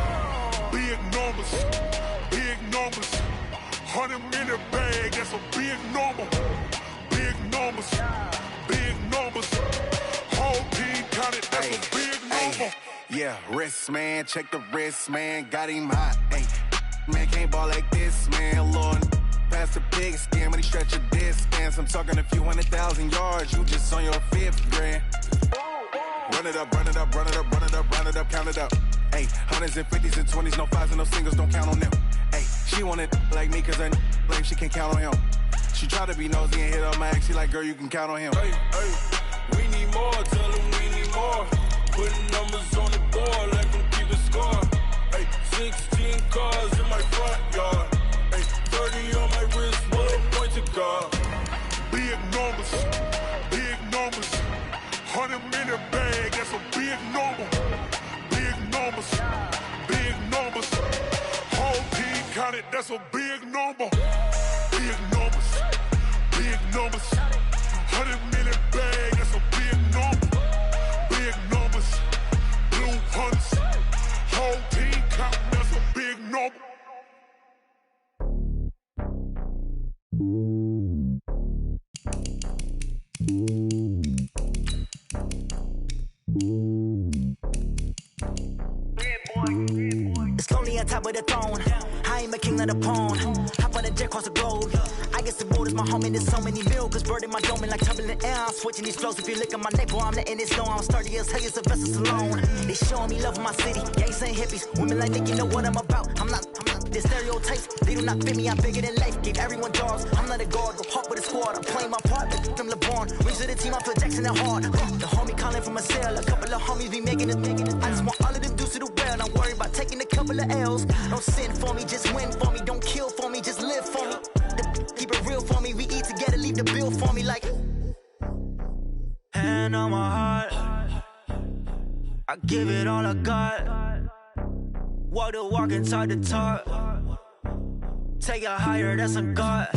Big numbers, big numbers. 100-minute bag, that's a big number. Big numbers, big numbers. Whole team counted, that's a big number. Yeah, wrist man, check the wrist man, got him hot. Ay, man can't ball like this, man. Lord, past the big skin when he stretch a distance. I'm talking a few 100,000 yards, you just on your 5th grand. Run it up, run it up, run it up, run it up, run it up, count it up. Ay, 100s and 50s and 20s, no 5s and no singles, don't count on them. Ay, she want it like me, cause her blame, she can't count on him. She try to be nosy and hit up my ex, she like, girl, you can count on him. Hey, hey, we need more, tell them we need more. Putting numbers on the board, like them keep a score. Hey, 16 cars in my front yard. Hey, 30 on my wrist, bullet points of God. Big numbers, big numbers. 100-minute bag, that's a big number. Big numbers, big numbers. Whole team counted, that's a big number. Big numbers, big numbers. 100-minute bag, that's a big number. Big numbers, blue hunts. Whole team counting, that's a big number. It's lonely on top of the throne. I ain't a king of the pawn. Hop on a jet across the globe. I guess the road is my home and there's so many bills. Bird in my dome and like turbulent air. I'm switching these flows. If you look at my neck, boy, I'm letting it slow. I'm sturdy as hell, Sylvester Stallone. They showing me love in my city. Gangs and hippies. Women like think you know what I'm about. I'm not the stereotypes. They do not fit me. I'm bigger than life. Give everyone jobs. I'm not a guard. Go hawk with a squad. I'm playing my part like from LeBron. Rings to the team. I feel Jackson and hard. The homie calling from a cell. A couple of homies be making it. I just want all of them dudes to the well. Don't worry about taking a couple of L's. Don't sin for me, just win for me. Don't kill for me, just live for me. Keep it real for me. We eat together, leave the bill for me like. Hand on my heart, I give it all I got. Walk the walk and talk the talk. Take it higher, that's a God.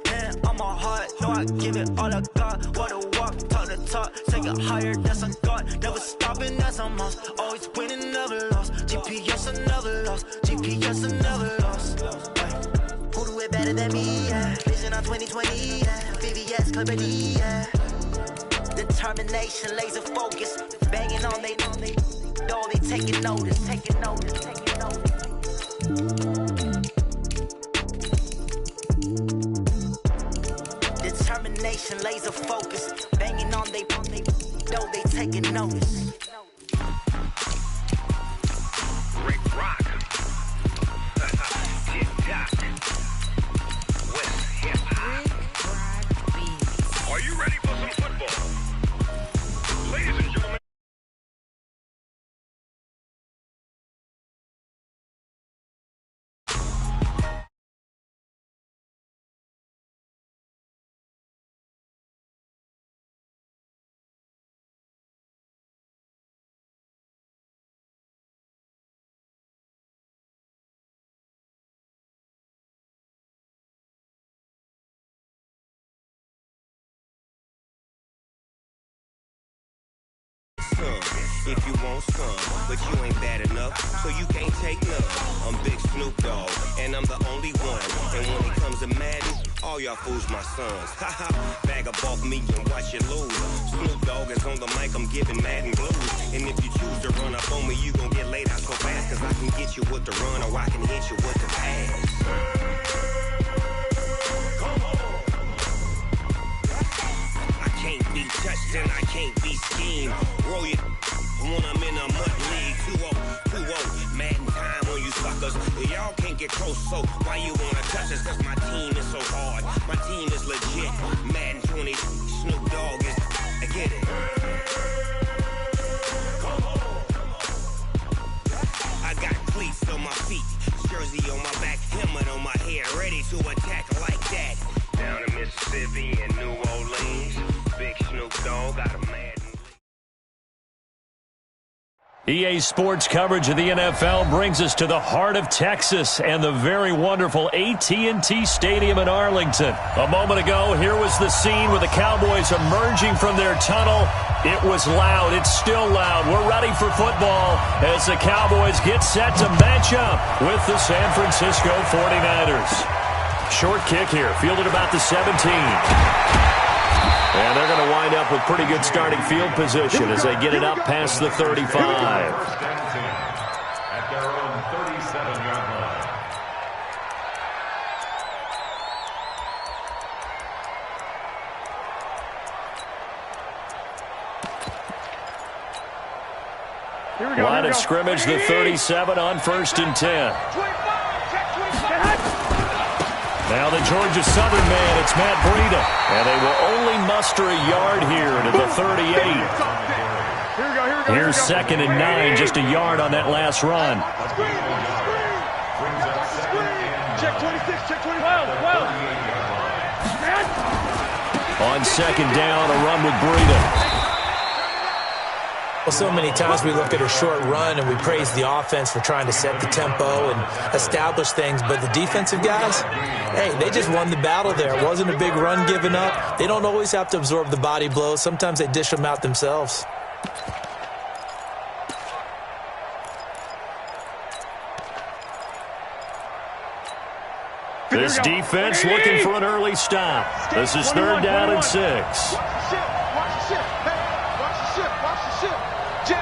Hand on my heart, no, I give it all I got. Walk the walk, talk the talk. Take it higher, that's a God. Never stopping, that's a must. Always winning, never lost. GPS, I never lost. GPS, I never lost. Who do it better than me? Yeah. Vision on 2020. Yeah. VVS, Clippity. Yeah. Determination, laser focus. Banging on they, though they taking notice. Taking notice, taking notice. Determination, laser focus. Banging on they, though they taking notice. Rick Rock. Tick-tock. West hip-hop. Are you ready for some football? Ladies and gentlemen. If you want some, but you ain't bad enough, so you can't take none. I'm Big Snoop Dogg, and I'm the only one. And when it comes to Madden, all y'all fools my sons. Haha, bag up off me and watch you lose. Snoop Dogg is on the mic, I'm giving Madden blues. And if you choose to run up on me, you gon' get laid out so fast, cause I can get you with the run or I can hit you with the pass. can't be touched and I can't be schemed. Roll your when I'm in a mud league. 2-0, Madden time on you suckers. Y'all can't get close, so why you wanna touch us? Cause my team is so hard. My team is legit. Madden 20, Snoop Dogg is. I get it. I got cleats on my feet, jersey on my back, helmet on my head, ready to attack like that. Down in Mississippi and New Orleans, big Snoop Dogg got a Madden. EA Sports coverage of the NFL brings us to the heart of Texas and the very wonderful AT&T Stadium in Arlington. A moment ago, here was the scene with the Cowboys emerging from their tunnel. It was loud. It's still loud. We're ready for football as the Cowboys get set to match up with the San Francisco 49ers. Short kick here, fielded about the 17. And they're going to wind up with pretty good starting field position as they get it up past the 35. At their own 37-yard line. Line of scrimmage, the 37 on 1st and 10. Now the Georgia Southern man, it's Matt Breida. And they will only muster a yard here to the 38. Here's 2nd and 9, just a yard on that last run. Check 26, check 12. On 2nd down, a run with Breida. Well, so many times we look at a short run and we praise the offense for trying to set the tempo and establish things, but the defensive guys, hey, they just won the battle there. It wasn't a big run given up. They don't always have to absorb the body blows. Sometimes they dish them out themselves. This defense looking for an early stop. This is 3rd down and 6. Watch the ship. Hey, watch the ship. Jim.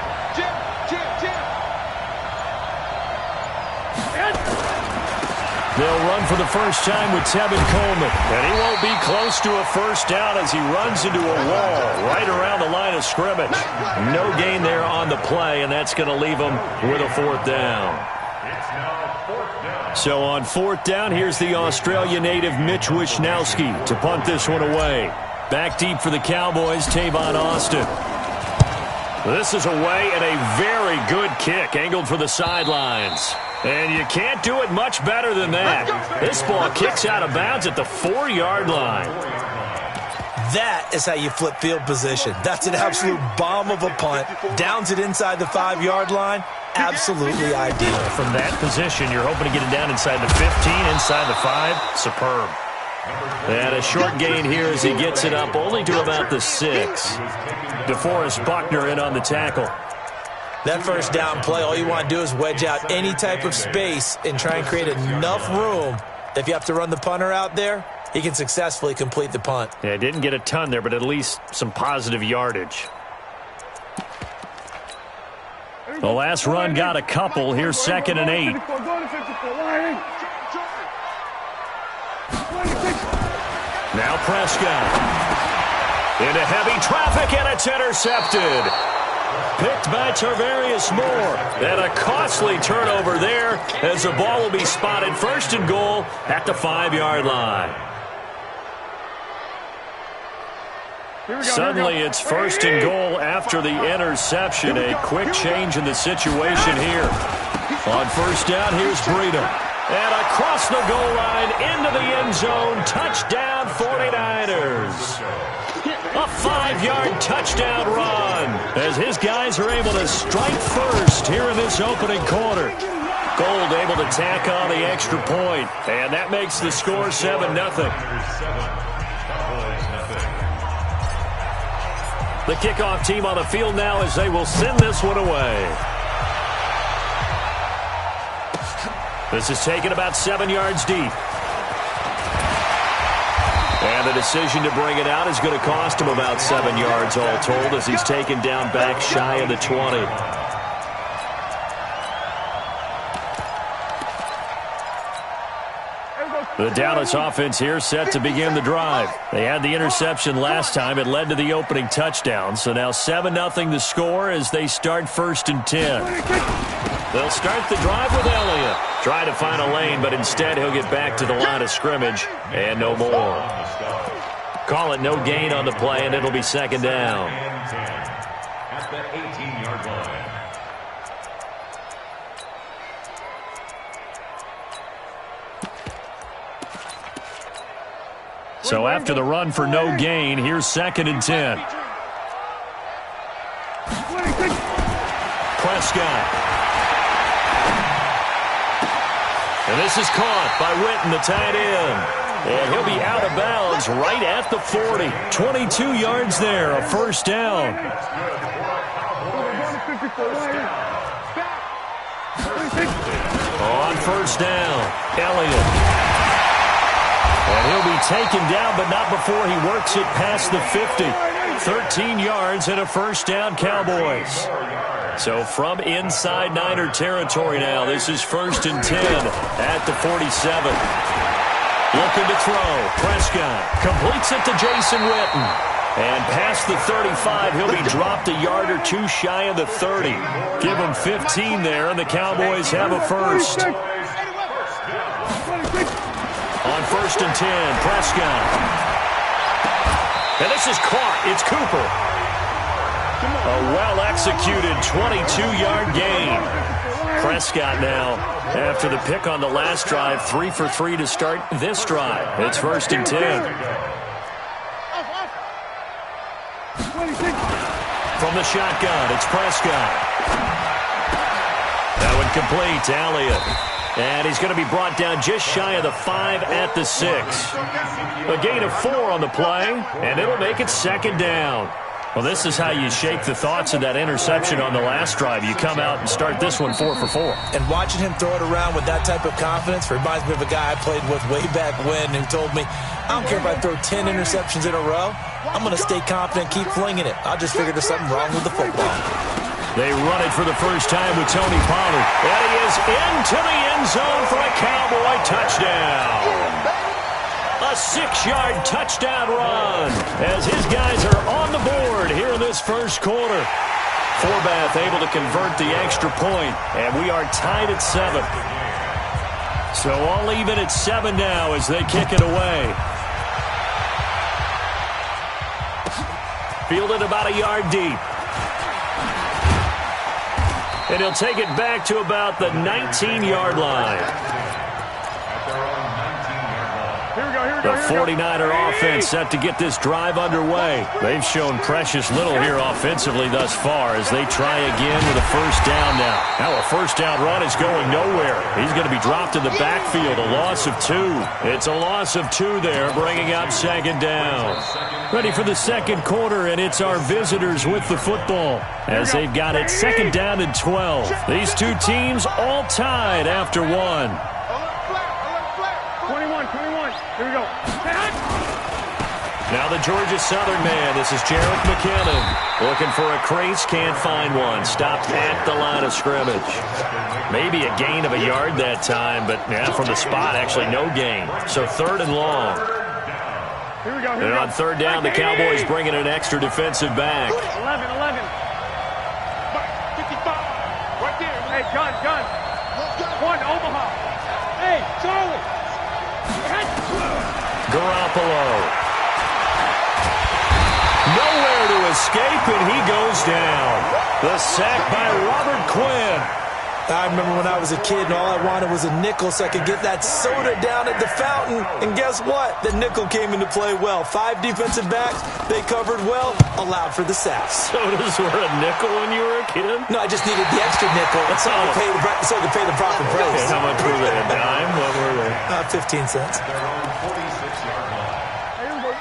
They'll run for the first time with Tevin Coleman. And he won't be close to a first down as he runs into a wall right around the line of scrimmage. No gain there on the play, and that's going to leave him with a 4th down. So on 4th down, here's the Australia native Mitch Wishnowsky to punt this one away. Back deep for the Cowboys, Tavon Austin. This is away and a very good kick, angled for the sidelines. And you can't do it much better than that. This ball kicks out of bounds at the 4-yard line. That is how you flip field position. That's an absolute bomb of a punt. Downs it inside the 5-yard line. Absolutely ideal. From that position, you're hoping to get it down inside the 15, inside the 5. Superb. And a short gain here as he gets it up only to about the 6. DeForest Buckner in on the tackle. That first down play, all you want to do is wedge out any type of space and try and create enough room that if you have to run the punter out there, he can successfully complete the punt. Yeah, didn't get a ton there, but at least some positive yardage. The last run got a couple. Here's 2nd and 8. Now Prescott. Into heavy traffic, and it's intercepted. Picked by Tarvarius Moore. And a costly turnover there as the ball will be spotted 1st and goal at the 5-yard line. Suddenly it's 1st and goal after the interception. A quick change in the situation here. On 1st down, here's Breida. And across the goal line into the end zone. Touchdown 49ers. A 5-yard touchdown run as his guys are able to strike first here in this opening quarter. Gold able to tack on the extra point, and that makes the score 7-0. The kickoff team on the field now as they will send this one away. This is taken about 7 yards deep. And the decision to bring it out is going to cost him about 7 yards all told as he's taken down back shy of the 20. The Dallas offense here set to begin the drive. They had the interception last time. It led to the opening touchdown. So now 7-0 the score as they start 1st and 10. They'll start the drive with Elliott. Try to find a lane, but instead he'll get back to the line of scrimmage and no more. Call it no gain on the play, and it'll be 2nd down. At the 18-yard line. So after the run for no gain, here's 2nd and 10. Prescott. And this is caught by Witten, the tight end. And he'll be out of bounds right at the 40. 22 yards there, a 1st down. On 1st down, Elliott. And he'll be taken down, but not before he works it past the 50. 13 yards and a 1st down, Cowboys. So from inside Niner territory now, this is 1st and 10 at the 47. Looking to throw. Prescott completes it to Jason Witten. And past the 35, he'll be dropped a yard or two shy of the 30. Give him 15 there, and the Cowboys have a 1st. On 1st and 10, Prescott. And this is caught. It's Cooper. A well-executed 22-yard gain. Prescott now, after the pick on the last drive, 3 for 3 to start this drive. It's 1st and 10. From the shotgun, it's Prescott. That one complete to Elliott. And he's going to be brought down just shy of the 5 at the 6. A gain of 4 on the play, and it'll make it 2nd down. Well, this is how you shake the thoughts of that interception on the last drive. You come out and start this one 4 for 4. And watching him throw it around with that type of confidence reminds me of a guy I played with way back when who told me, I don't care if I throw 10 interceptions in a row. I'm going to stay confident, keep flinging it. I just figured there's something wrong with the football. They run it for the first time with Tony Pollard. And he is into the end zone for a Cowboy touchdown. A 6-yard touchdown run as his guys are on the board here in this 1st quarter. Forbath able to convert the extra point, and we are tied at 7. So all even at 7 now as they kick it away. Fielded about a yard deep. And he'll take it back to about the 19-yard line. The 49er offense set to get this drive underway. They've shown precious little here offensively thus far as they try again with a 1st down now. Now a 1st down run is going nowhere. He's going to be dropped in the backfield, a loss of 2. It's a loss of 2 there, bringing up 2nd down. Ready for the 2nd quarter, and it's our visitors with the football as they've got it 2nd down and 12. These two teams all tied after 1. 21. Here we go. Now the Georgia Southern man. This is Jarek McKinnon. Looking for a crease, can't find one. Stopped at the line of scrimmage. Maybe a gain of a yard that time, but from the spot, actually no gain. So 3rd and long. Here we go. And on 3rd down, the Cowboys bringing an extra defensive back. 11. 55. Right there. Hey, gun. 1, Omaha. Hey, Charlie. Garoppolo. Nowhere to escape, and he goes down. The sack by Robert Quinn. I remember when I was a kid and all I wanted was a nickel so I could get that soda down at the fountain. And guess what? The nickel came into play well. 5 defensive backs, they covered well, allowed for the sacks. Sodas were a nickel when you were a kid? No, I just needed the extra nickel so I could pay the proper price. Okay, how much were they? A dime? What were they? 15 cents.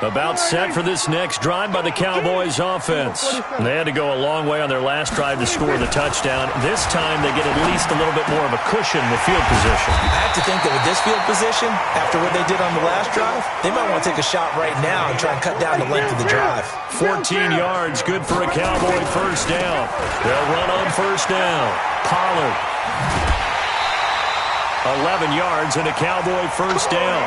About set for this next drive by the Cowboys offense. They had to go a long way on their last drive to score the touchdown. This time they get at least a little bit more of a cushion in the field position. I have to think that with this field position, after what they did on the last drive, they might want to take a shot right now and try and cut down the length of the drive. 14 yards, good for a Cowboy 1st down. They'll run on 1st down. Pollard. 11 yards and a Cowboy first down.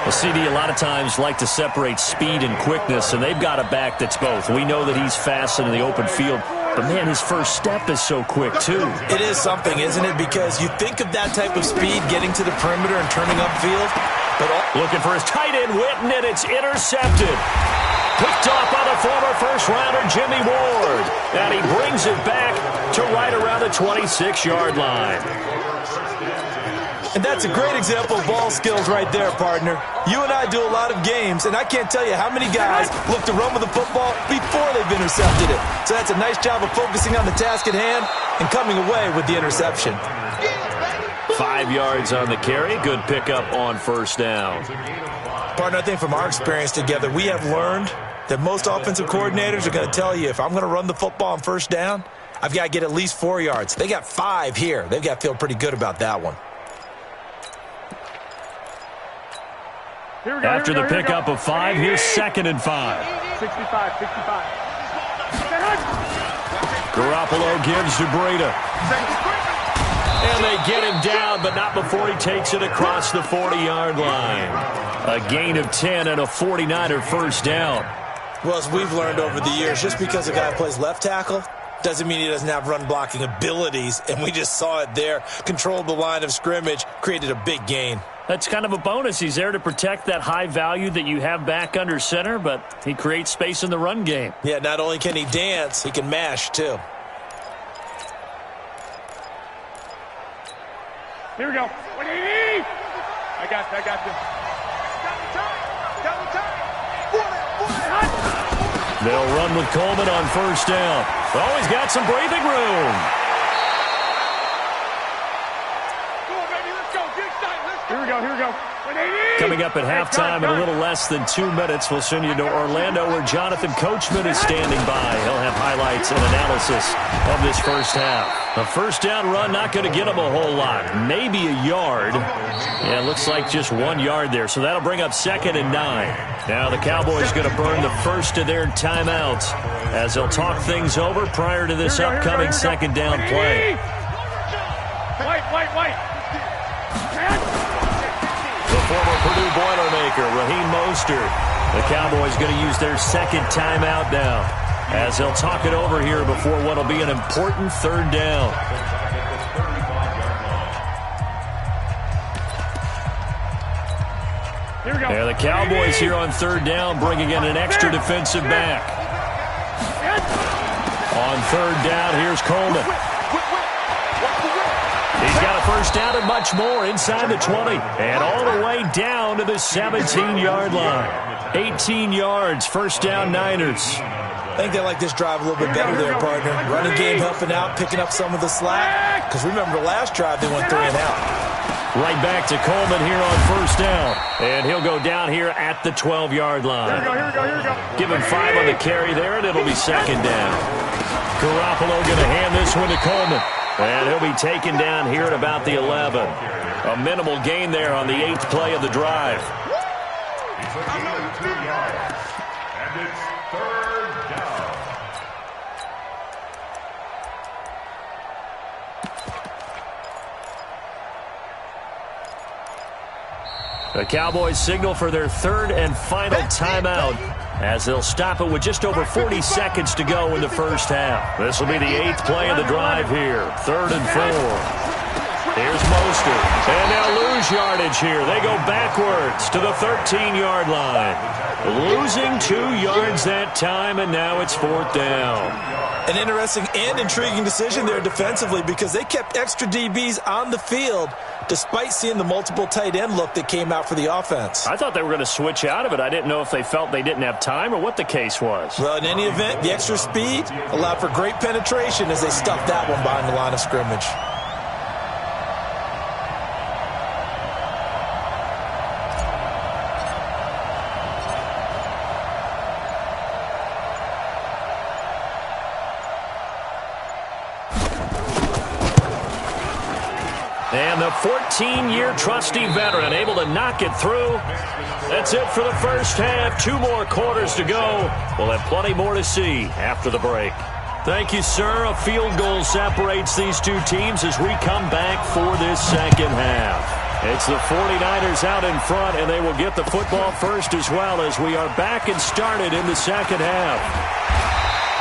Well, CD, a lot of times like to separate speed and quickness, and they've got a back that's both. We know that he's fast in the open field, but, man, his first step is so quick, too. It is something, isn't it? Because you think of that type of speed getting to the perimeter and turning upfield. But looking for his tight end, Witten, and it's intercepted. Picked off by the former first-rounder Jimmy Ward. And he brings it back to right around the 26-yard line. And that's a great example of ball skills right there, partner. You and I do a lot of games, and I can't tell you how many guys look to run with the football before they've intercepted it. So that's a nice job of focusing on the task at hand and coming away with the interception. 5 yards on the carry. Good pickup on first down. Partner, I think from our experience together, we have learned that most offensive coordinators are going to tell you, if I'm going to run the football on first down, I've got to get at least 4 yards. They got 5 here. They've got to feel pretty good about that one. After the pickup of 5, here's 2nd and 5. 65. Garoppolo gives to Breda. And they get him down, but not before he takes it across the 40-yard line. A gain of 10 and a 49er first down. Well, as we've learned over the years, just because a guy plays left tackle doesn't mean he doesn't have run-blocking abilities, and we just saw it there. Controlled the line of scrimmage, created a big gain. That's kind of a bonus. He's there to protect that high value that you have back under center, but he creates space in the run game. Yeah, not only can he dance, he can mash, too. Here we go. 180. I got you. They'll run with Coleman on first down. Oh, he's got some breathing room. Here we go. 180. Coming up at halftime in a little less than 2 minutes, we'll send you to Orlando where Jonathan Coachman is standing by. He'll have highlights and analysis of this first half. A first down run, not going to get him a whole lot. Maybe a yard. Yeah, it looks like just 1 yard there. So that'll bring up 2nd and 9. Now the Cowboys going to burn the first of their timeouts as they'll talk things over prior to this upcoming second down play. White. The former Purdue Boilermaker, Raheem Mostert. The Cowboys going to use their second timeout now as they'll talk it over here before what will be an important third down. Here we go. And the Cowboys here on third down bringing in an extra defensive back. On third down, here's Coleman. He's got a first down and much more inside the 20 and all the way down to the 17-yard line. 18 yards, first down Niners. I think they like this drive a little bit better there, partner. Running game helping out, picking up some of the slack. Because remember, the last drive they went 3 and out. Right back to Coleman here on first down. And he'll go down here at the 12-yard line. Here we go. Give him 5 on the carry there, and it'll be second down. Garoppolo going to hand this one to Coleman. And he'll be taken down here at about the 11. A minimal gain there on the 8th play of the drive. It's a gain of 2 yards. And it's third down. The Cowboys signal for their third and final timeout as they'll stop it with just over 40 seconds to go in the first half. This will be the 8th play of the drive here. 3rd and 4. Here's Mostert. And they'll lose yardage here. They go backwards to the 13-yard line. Losing 2 yards that time, and now it's 4th down. An interesting and intriguing decision there defensively because they kept extra DBs on the field despite seeing the multiple tight end look that came out for the offense. I thought they were going to switch out of it. I didn't know if they felt they didn't have time or what the case was. Well, in any event, the extra speed allowed for great penetration as they stuffed that one behind the line of scrimmage. And the 14-year trusty veteran able to knock it through. That's it for the first half. 2 more quarters to go. We'll have plenty more to see after the break. Thank you, sir. A field goal separates these two teams as we come back for this second half. It's the 49ers out in front, and they will get the football first as well as we are back and started in the second half.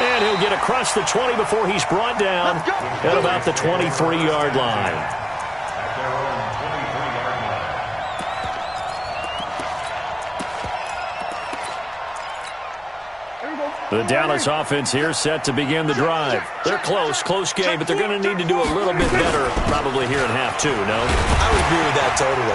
And he'll get across the 20 before he's brought down at about the 23-yard line. The Dallas offense here set to begin the drive. They're close game, but they're going to need to do a little bit better probably here in half two, no? I would agree with that totally.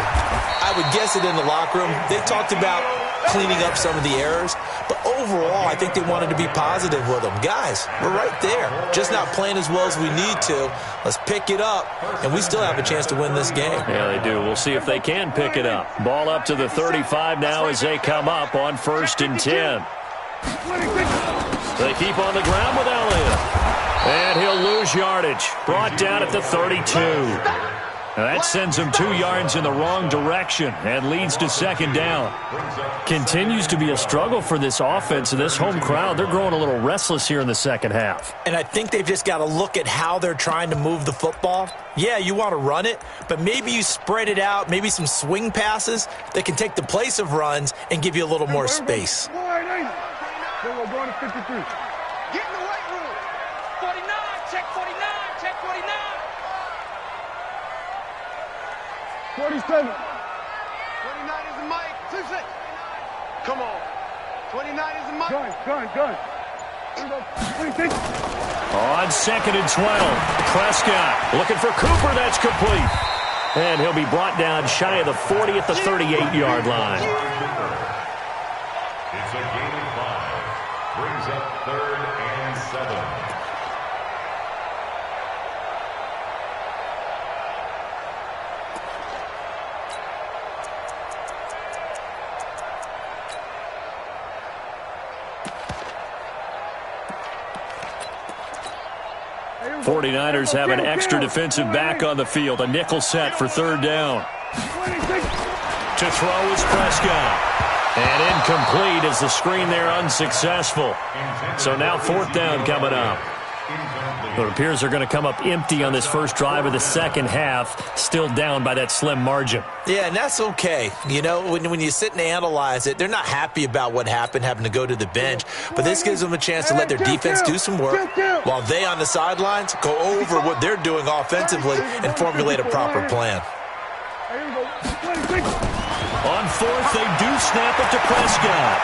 I would guess it in the locker room. They talked about cleaning up some of the errors, but overall, I think they wanted to be positive with them. Guys, we're right there. Just not playing as well as we need to. Let's pick it up, and we still have a chance to win this game. Yeah, they do. We'll see if they can pick it up. Ball up to the 35 now as they come up on 1st and 10. They keep on the ground with Elliott. And he'll lose yardage. Brought down at the 32. Now that sends him 2 yards in the wrong direction and leads to second down. Continues to be a struggle for this offense and this home crowd. They're growing a little restless here in the second half. And I think they've just got to look at how they're trying to move the football. Yeah, you want to run it, but maybe you spread it out, maybe some swing passes that can take the place of runs and give you a little more space. We're going to 53. Get in the weight room. 49, check 49, check 49. 47. 29 is the mic. 26. Come on. 29 is the mic. Gun. 26. On 2nd and 12. Prescott looking for Cooper. That's complete. And he'll be brought down shy of the 40 at the 38-yard line. It's a game of 5. Brings up 3rd and 7. The 49ers have an extra defensive back on the field. A nickel set for 3rd down. To throw is Prescott. And incomplete as the screen there unsuccessful. So now 4th down coming up. It appears they're going to come up empty on this first drive of the second half, still down by that slim margin. Yeah, and that's okay. You know, when you sit and analyze it, they're not happy about what happened, having to go to the bench. But this gives them a chance to let their defense do some work while they on the sidelines go over what they're doing offensively and formulate a proper plan. On 4th, they do snap it to Prescott.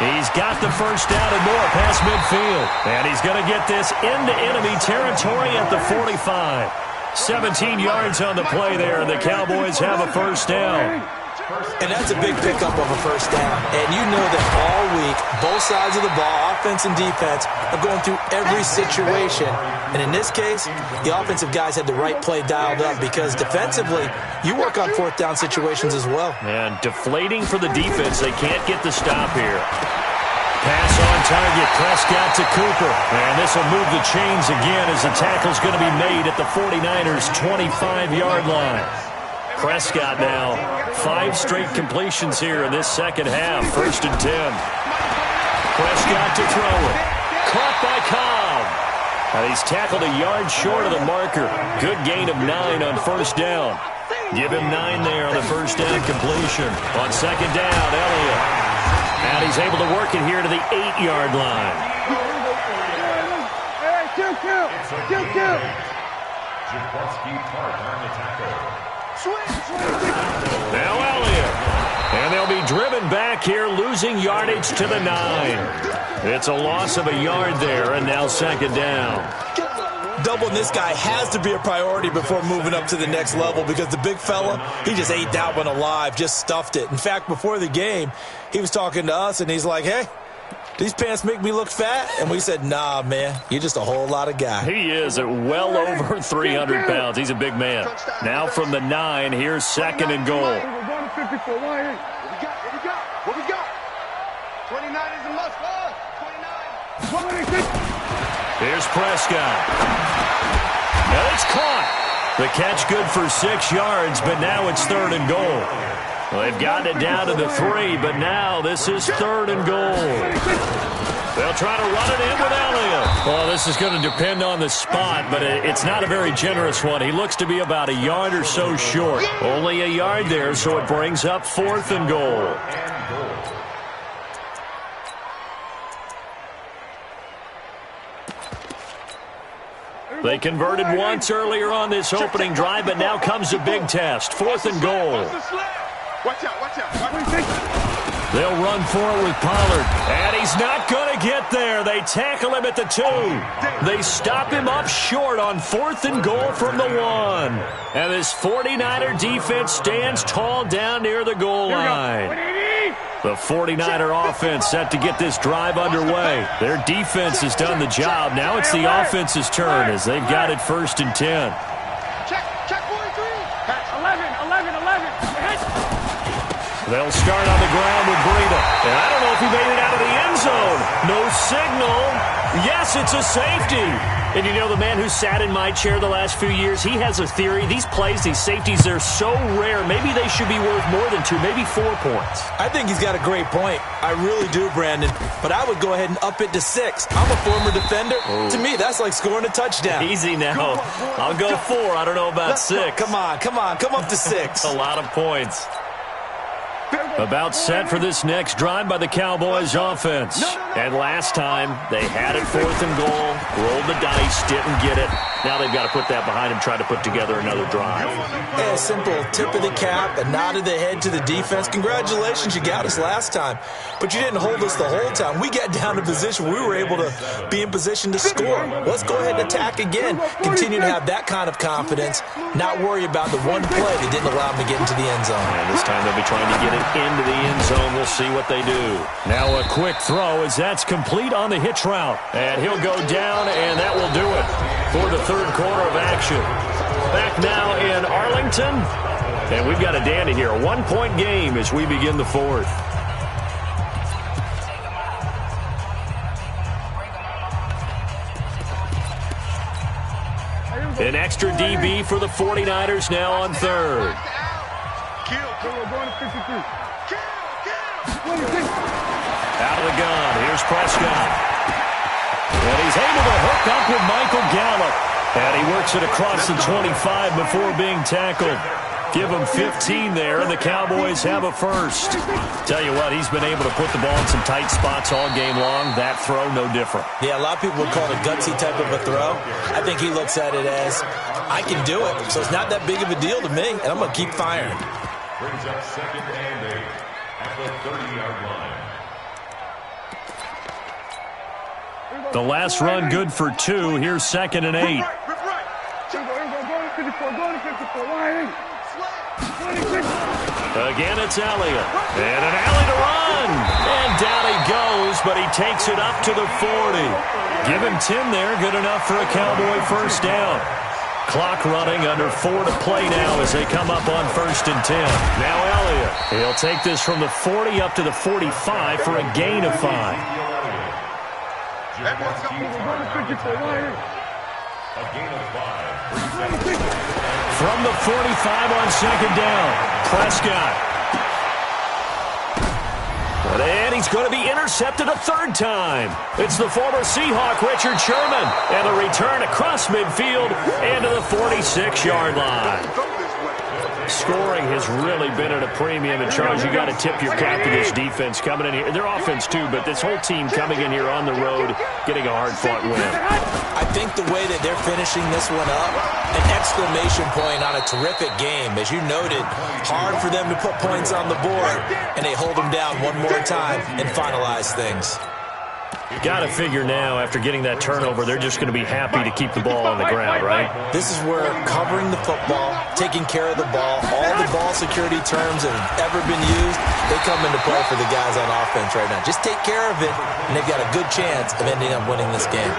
He's got the first down and more past midfield. And he's going to get this into enemy territory at the 45. 17 yards on the play there, and the Cowboys have a first down. And that's a big pickup of a first down. And you know that all week, both sides of the ball, offense and defense, are going through every situation. And in this case, the offensive guys had the right play dialed up because defensively, you work on 4th down situations as well. And deflating for the defense. They can't get the stop here. Pass on target. Prescott to Cooper. And this will move the chains again as the tackle's going to be made at the 49ers' 25-yard line. Prescott now, 5 straight completions here in this second half. 1st and 10. Prescott to throw it. Caught by Cobb. And he's tackled a yard short of the marker. Good gain of 9 on 1st down. Give him 9 there on the 1st down completion. On 2nd down, Elliott. And he's able to work it here to the 8-yard line. Kill. Jaworski Park on the tackle. Now Elliott. And they'll be driven back here, losing yardage to the 9. It's a loss of a yard there, and now 2nd down. Doubling this guy has to be a priority before moving up to the next level because the big fella, he just ate that one alive, just stuffed it. In fact, before the game, he was talking to us, and he's like, hey, these pants make me look fat? And we said, nah, man, you're just a whole lot of guy. He is at well over 300 pounds. He's a big man. Now from the 9, here's 2nd and goal. We're going to 54. What we got? 29 is a must. 29. Here's Prescott. Now it's caught. The catch good for 6 yards, but now it's 3rd and goal. Well, they've gotten it down to the 3, but now this is 3rd and goal. They'll try to run it in with Elliott. Well, this is going to depend on the spot, but it's not a very generous one. He looks to be about a yard or so short. Only a yard there, so it brings up 4th and goal. They converted once earlier on this opening drive, but now comes a big test. 4th and goal. Watch out, watch out. They'll run for it with Pollard. And he's not going to get there. They tackle him at the 2. They stop him up short on 4th and goal from the 1. And this 49er defense stands tall down near the goal line. The 49er offense set to get this drive underway. Their defense has done the job. Now it's the offense's turn as they've got it 1st and 10. Check 43. 11. They'll start on the ground with Breida. And I don't know if he made it out of the end zone. No signal. Yes, it's a safety. And you know, the man who sat in my chair the last few years, he has a theory. These plays, these safeties, they're so rare. Maybe they should be worth more than 2, maybe 4 points. I think he's got a great point. I really do, Brandon. But I would go ahead and up it to 6. I'm a former defender. To me, that's like scoring a touchdown. Easy now. I'll go 4. I don't know about 6. Come on. Come up to 6. A lot of points. About set for this next drive by the Cowboys offense. And last time, they had it 4th and goal, rolled the dice, didn't get it. Now they've got to put that behind them, try to put together another drive. Yeah, a simple tip of the cap, a nod of the head to the defense. Congratulations, you got us last time. But you didn't hold us the whole time. We got down to position where we were able to be in position to score. Let's go ahead and attack again. Continue to have that kind of confidence, not worry about the one play that didn't allow them to get into the end zone. And this time they'll be trying to get it into the end zone. We'll see what they do. Now a quick throw as that's complete on the hitch route. And he'll go down, and that will do it for the 3rd quarter of action. Back now in Arlington. And we've got a dandy here. A 1-point game as we begin the 4th. An extra DB for the 49ers now on 3rd. Out of the gun. Here's Prescott. And he's able to hook up with Michael Gallup. And he works it across the 25 before being tackled. Give him 15 there, and the Cowboys have a first. Tell you what, he's been able to put the ball in some tight spots all game long. That throw, no different. Yeah, a lot of people would call it a gutsy type of a throw. I think he looks at it as, I can do it. So it's not that big of a deal to me, and I'm going to keep firing. Brings up 2nd and 8 at the 30-yard line. The last run good for 2. Here's 2nd and 8. Again, it's Elliott. And an alley to run. And down he goes, but he takes it up to the 40. Give him 10 there. Good enough for a Cowboy first down. Clock running, under 4 to play now as they come up on 1st and 10. Now Elliott. He'll take this from the 40 up to the 45 for a gain of 5. From the 45 on 2nd down, Prescott. And he's going to be intercepted a 3rd time. It's the former Seahawk, Richard Sherman. And the return across midfield and to the 46-yard line. Scoring has really been at a premium. And, Charles, you got to tip your cap to this defense coming in here. Their offense, too, but this whole team coming in here on the road, getting a hard-fought win. I think the way that they're finishing this one up, an exclamation point on a terrific game. As you noted, hard for them to put points on the board, and they hold them down one more time and finalize things. Got to figure now, after getting that turnover, they're just going to be happy to keep the ball on the ground, right? This is where covering the football, taking care of the ball, all the ball security terms that have ever been used, they come into play for the guys on offense right now. Just take care of it, and they've got a good chance of ending up winning this game.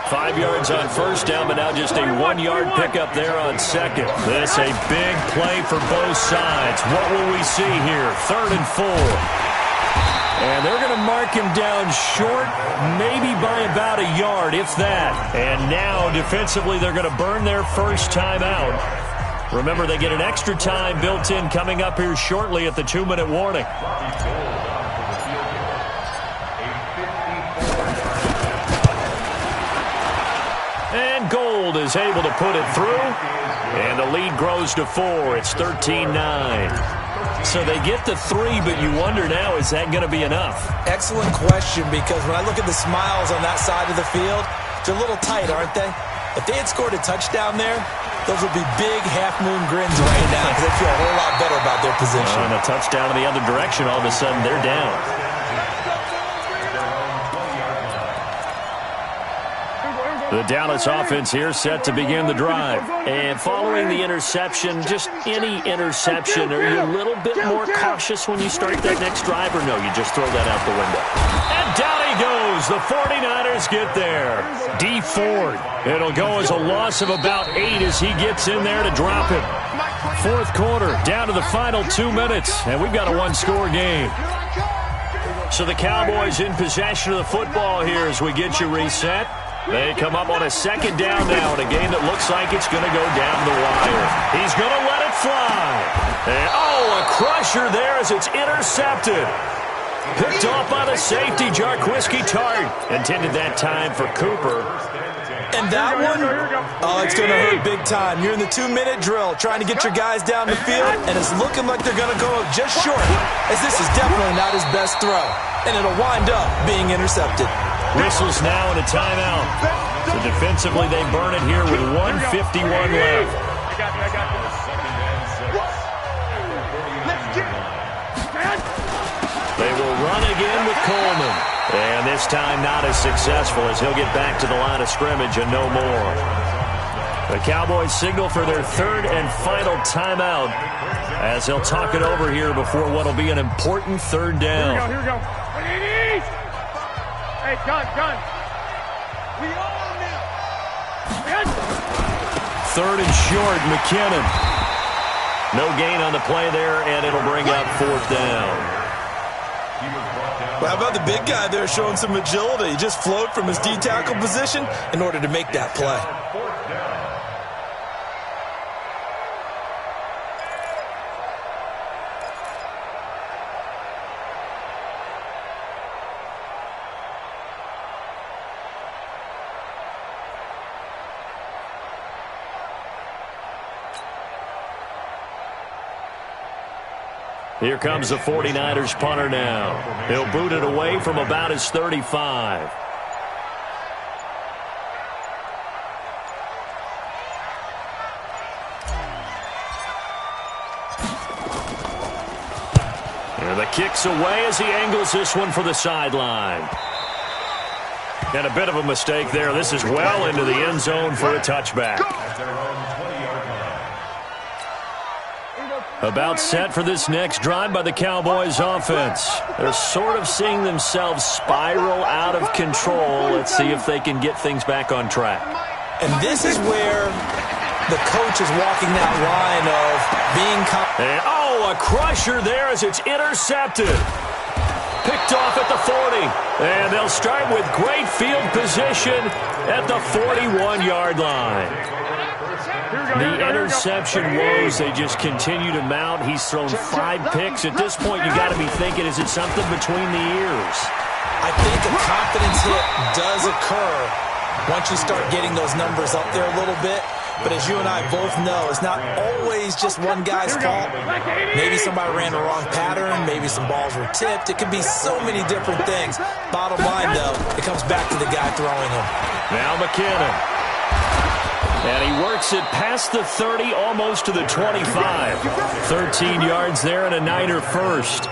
5 yards on 1st down, but now just a 1-yard pickup there on 2nd. This a big play for both sides. What will we see here? 3rd and 4. And they're going to mark him down short, maybe by about a yard, if that. And now, defensively, they're going to burn their first time out. Remember, they get an extra time built in coming up here shortly at the 2-minute warning. field is able to put it through, and the lead grows to 4. It's 13-9. So they get the 3, but you wonder now, is that going to be enough? Excellent question, because when I look at the smiles on that side of the field, they're a little tight, aren't they? If they had scored a touchdown there, those would be big half-moon grins right now because they feel a whole lot better about their position. And a touchdown in the other direction, all of a sudden they're down. The Dallas offense here set to begin the drive. And following the interception, just any interception, are you a little bit more cautious when you start that next drive, or no, you just throw that out the window? And down he goes. The 49ers get there. D Ford. It'll go as a loss of about 8 as he gets in there to drop it. Fourth quarter, down to the final 2 minutes, and we've got a one-score game. So the Cowboys in possession of the football here as we get you reset. They come up on a second down now in a game that looks like it's going to go down the wire. He's going to let it fly. And, a crusher there as it's intercepted. Picked off by the safety, Jarquiski Tart. Intended that time for Cooper. And that one, it's going to hurt big time. You're in the 2-minute drill trying to get your guys down the field, and it's looking like they're going to go up just short, as this is definitely not his best throw. And it'll wind up being intercepted. Whistles now and a timeout. So defensively, they burn it here with 1:51 left. They will run again with Coleman. And this time not as successful as he'll get back to the line of scrimmage and no more. The Cowboys signal for their third and final timeout as they'll talk it over here before what will be an important third down. Here we go. Hey, gun. We on now. Third and short, McKinnon. No gain on the play there, and it'll bring up fourth down. Well, how about the big guy there showing some agility? He just flowed from his D-tackle position in order to make that play. Here comes the 49ers punter now. He'll boot it away from about his 35. And the kick's away as he angles this one for the sideline. And a bit of a mistake there. This is well into the end zone for a touchback. About set for this next drive by the Cowboys offense. They're sort of seeing themselves spiral out of control. Let's see if they can get things back on track. And this is where the coach is walking that line of being and, a crusher there as it's intercepted. Picked off at the 40. And they'll start with great field position at the 41-yard line. The interception woes, they just continue to mount. He's thrown 5 picks. At this point, you got to be thinking, is it something between the ears? I think a confidence hit does occur once you start getting those numbers up there a little bit. But as you and I both know, it's not always just one guy's fault. Maybe somebody ran the wrong pattern. Maybe some balls were tipped. It could be so many different things. Bottom line, though, it comes back to the guy throwing them. Now McKinnon. And he works it past the 30, almost to the 25. 13 yards there and a Niner first.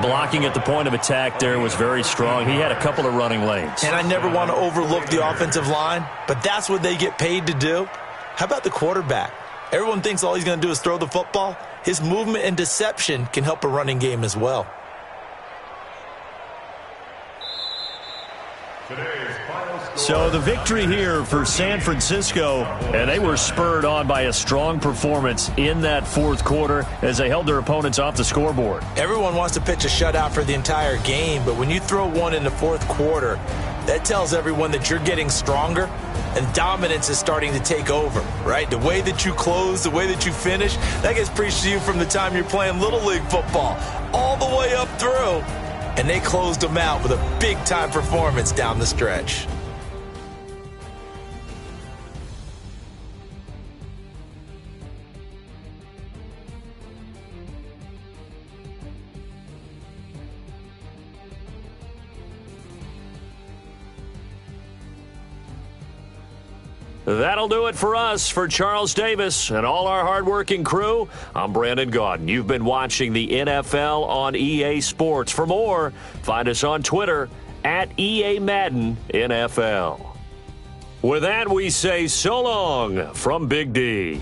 Blocking at the point of attack there was very strong. He had a couple of running lanes. And I never want to overlook the offensive line, but that's what they get paid to do. How about the quarterback? Everyone thinks all he's going to do is throw the football. His movement and deception can help a running game as well. So the victory here for San Francisco, and they were spurred on by a strong performance in that fourth quarter as they held their opponents off the scoreboard. Everyone wants to pitch a shutout for the entire game, but when you throw one in the fourth quarter, that tells everyone that you're getting stronger and dominance is starting to take over, right? The way that you close, the way that you finish, that gets preached to you from the time you're playing Little League football all the way up through. And they closed them out with a big-time performance down the stretch. That'll do it for us. For Charles Davis and all our hardworking crew, I'm Brandon Gaudin. You've been watching the NFL on EA Sports. For more, find us on Twitter at EA Madden NFL. With that, we say so long from Big D.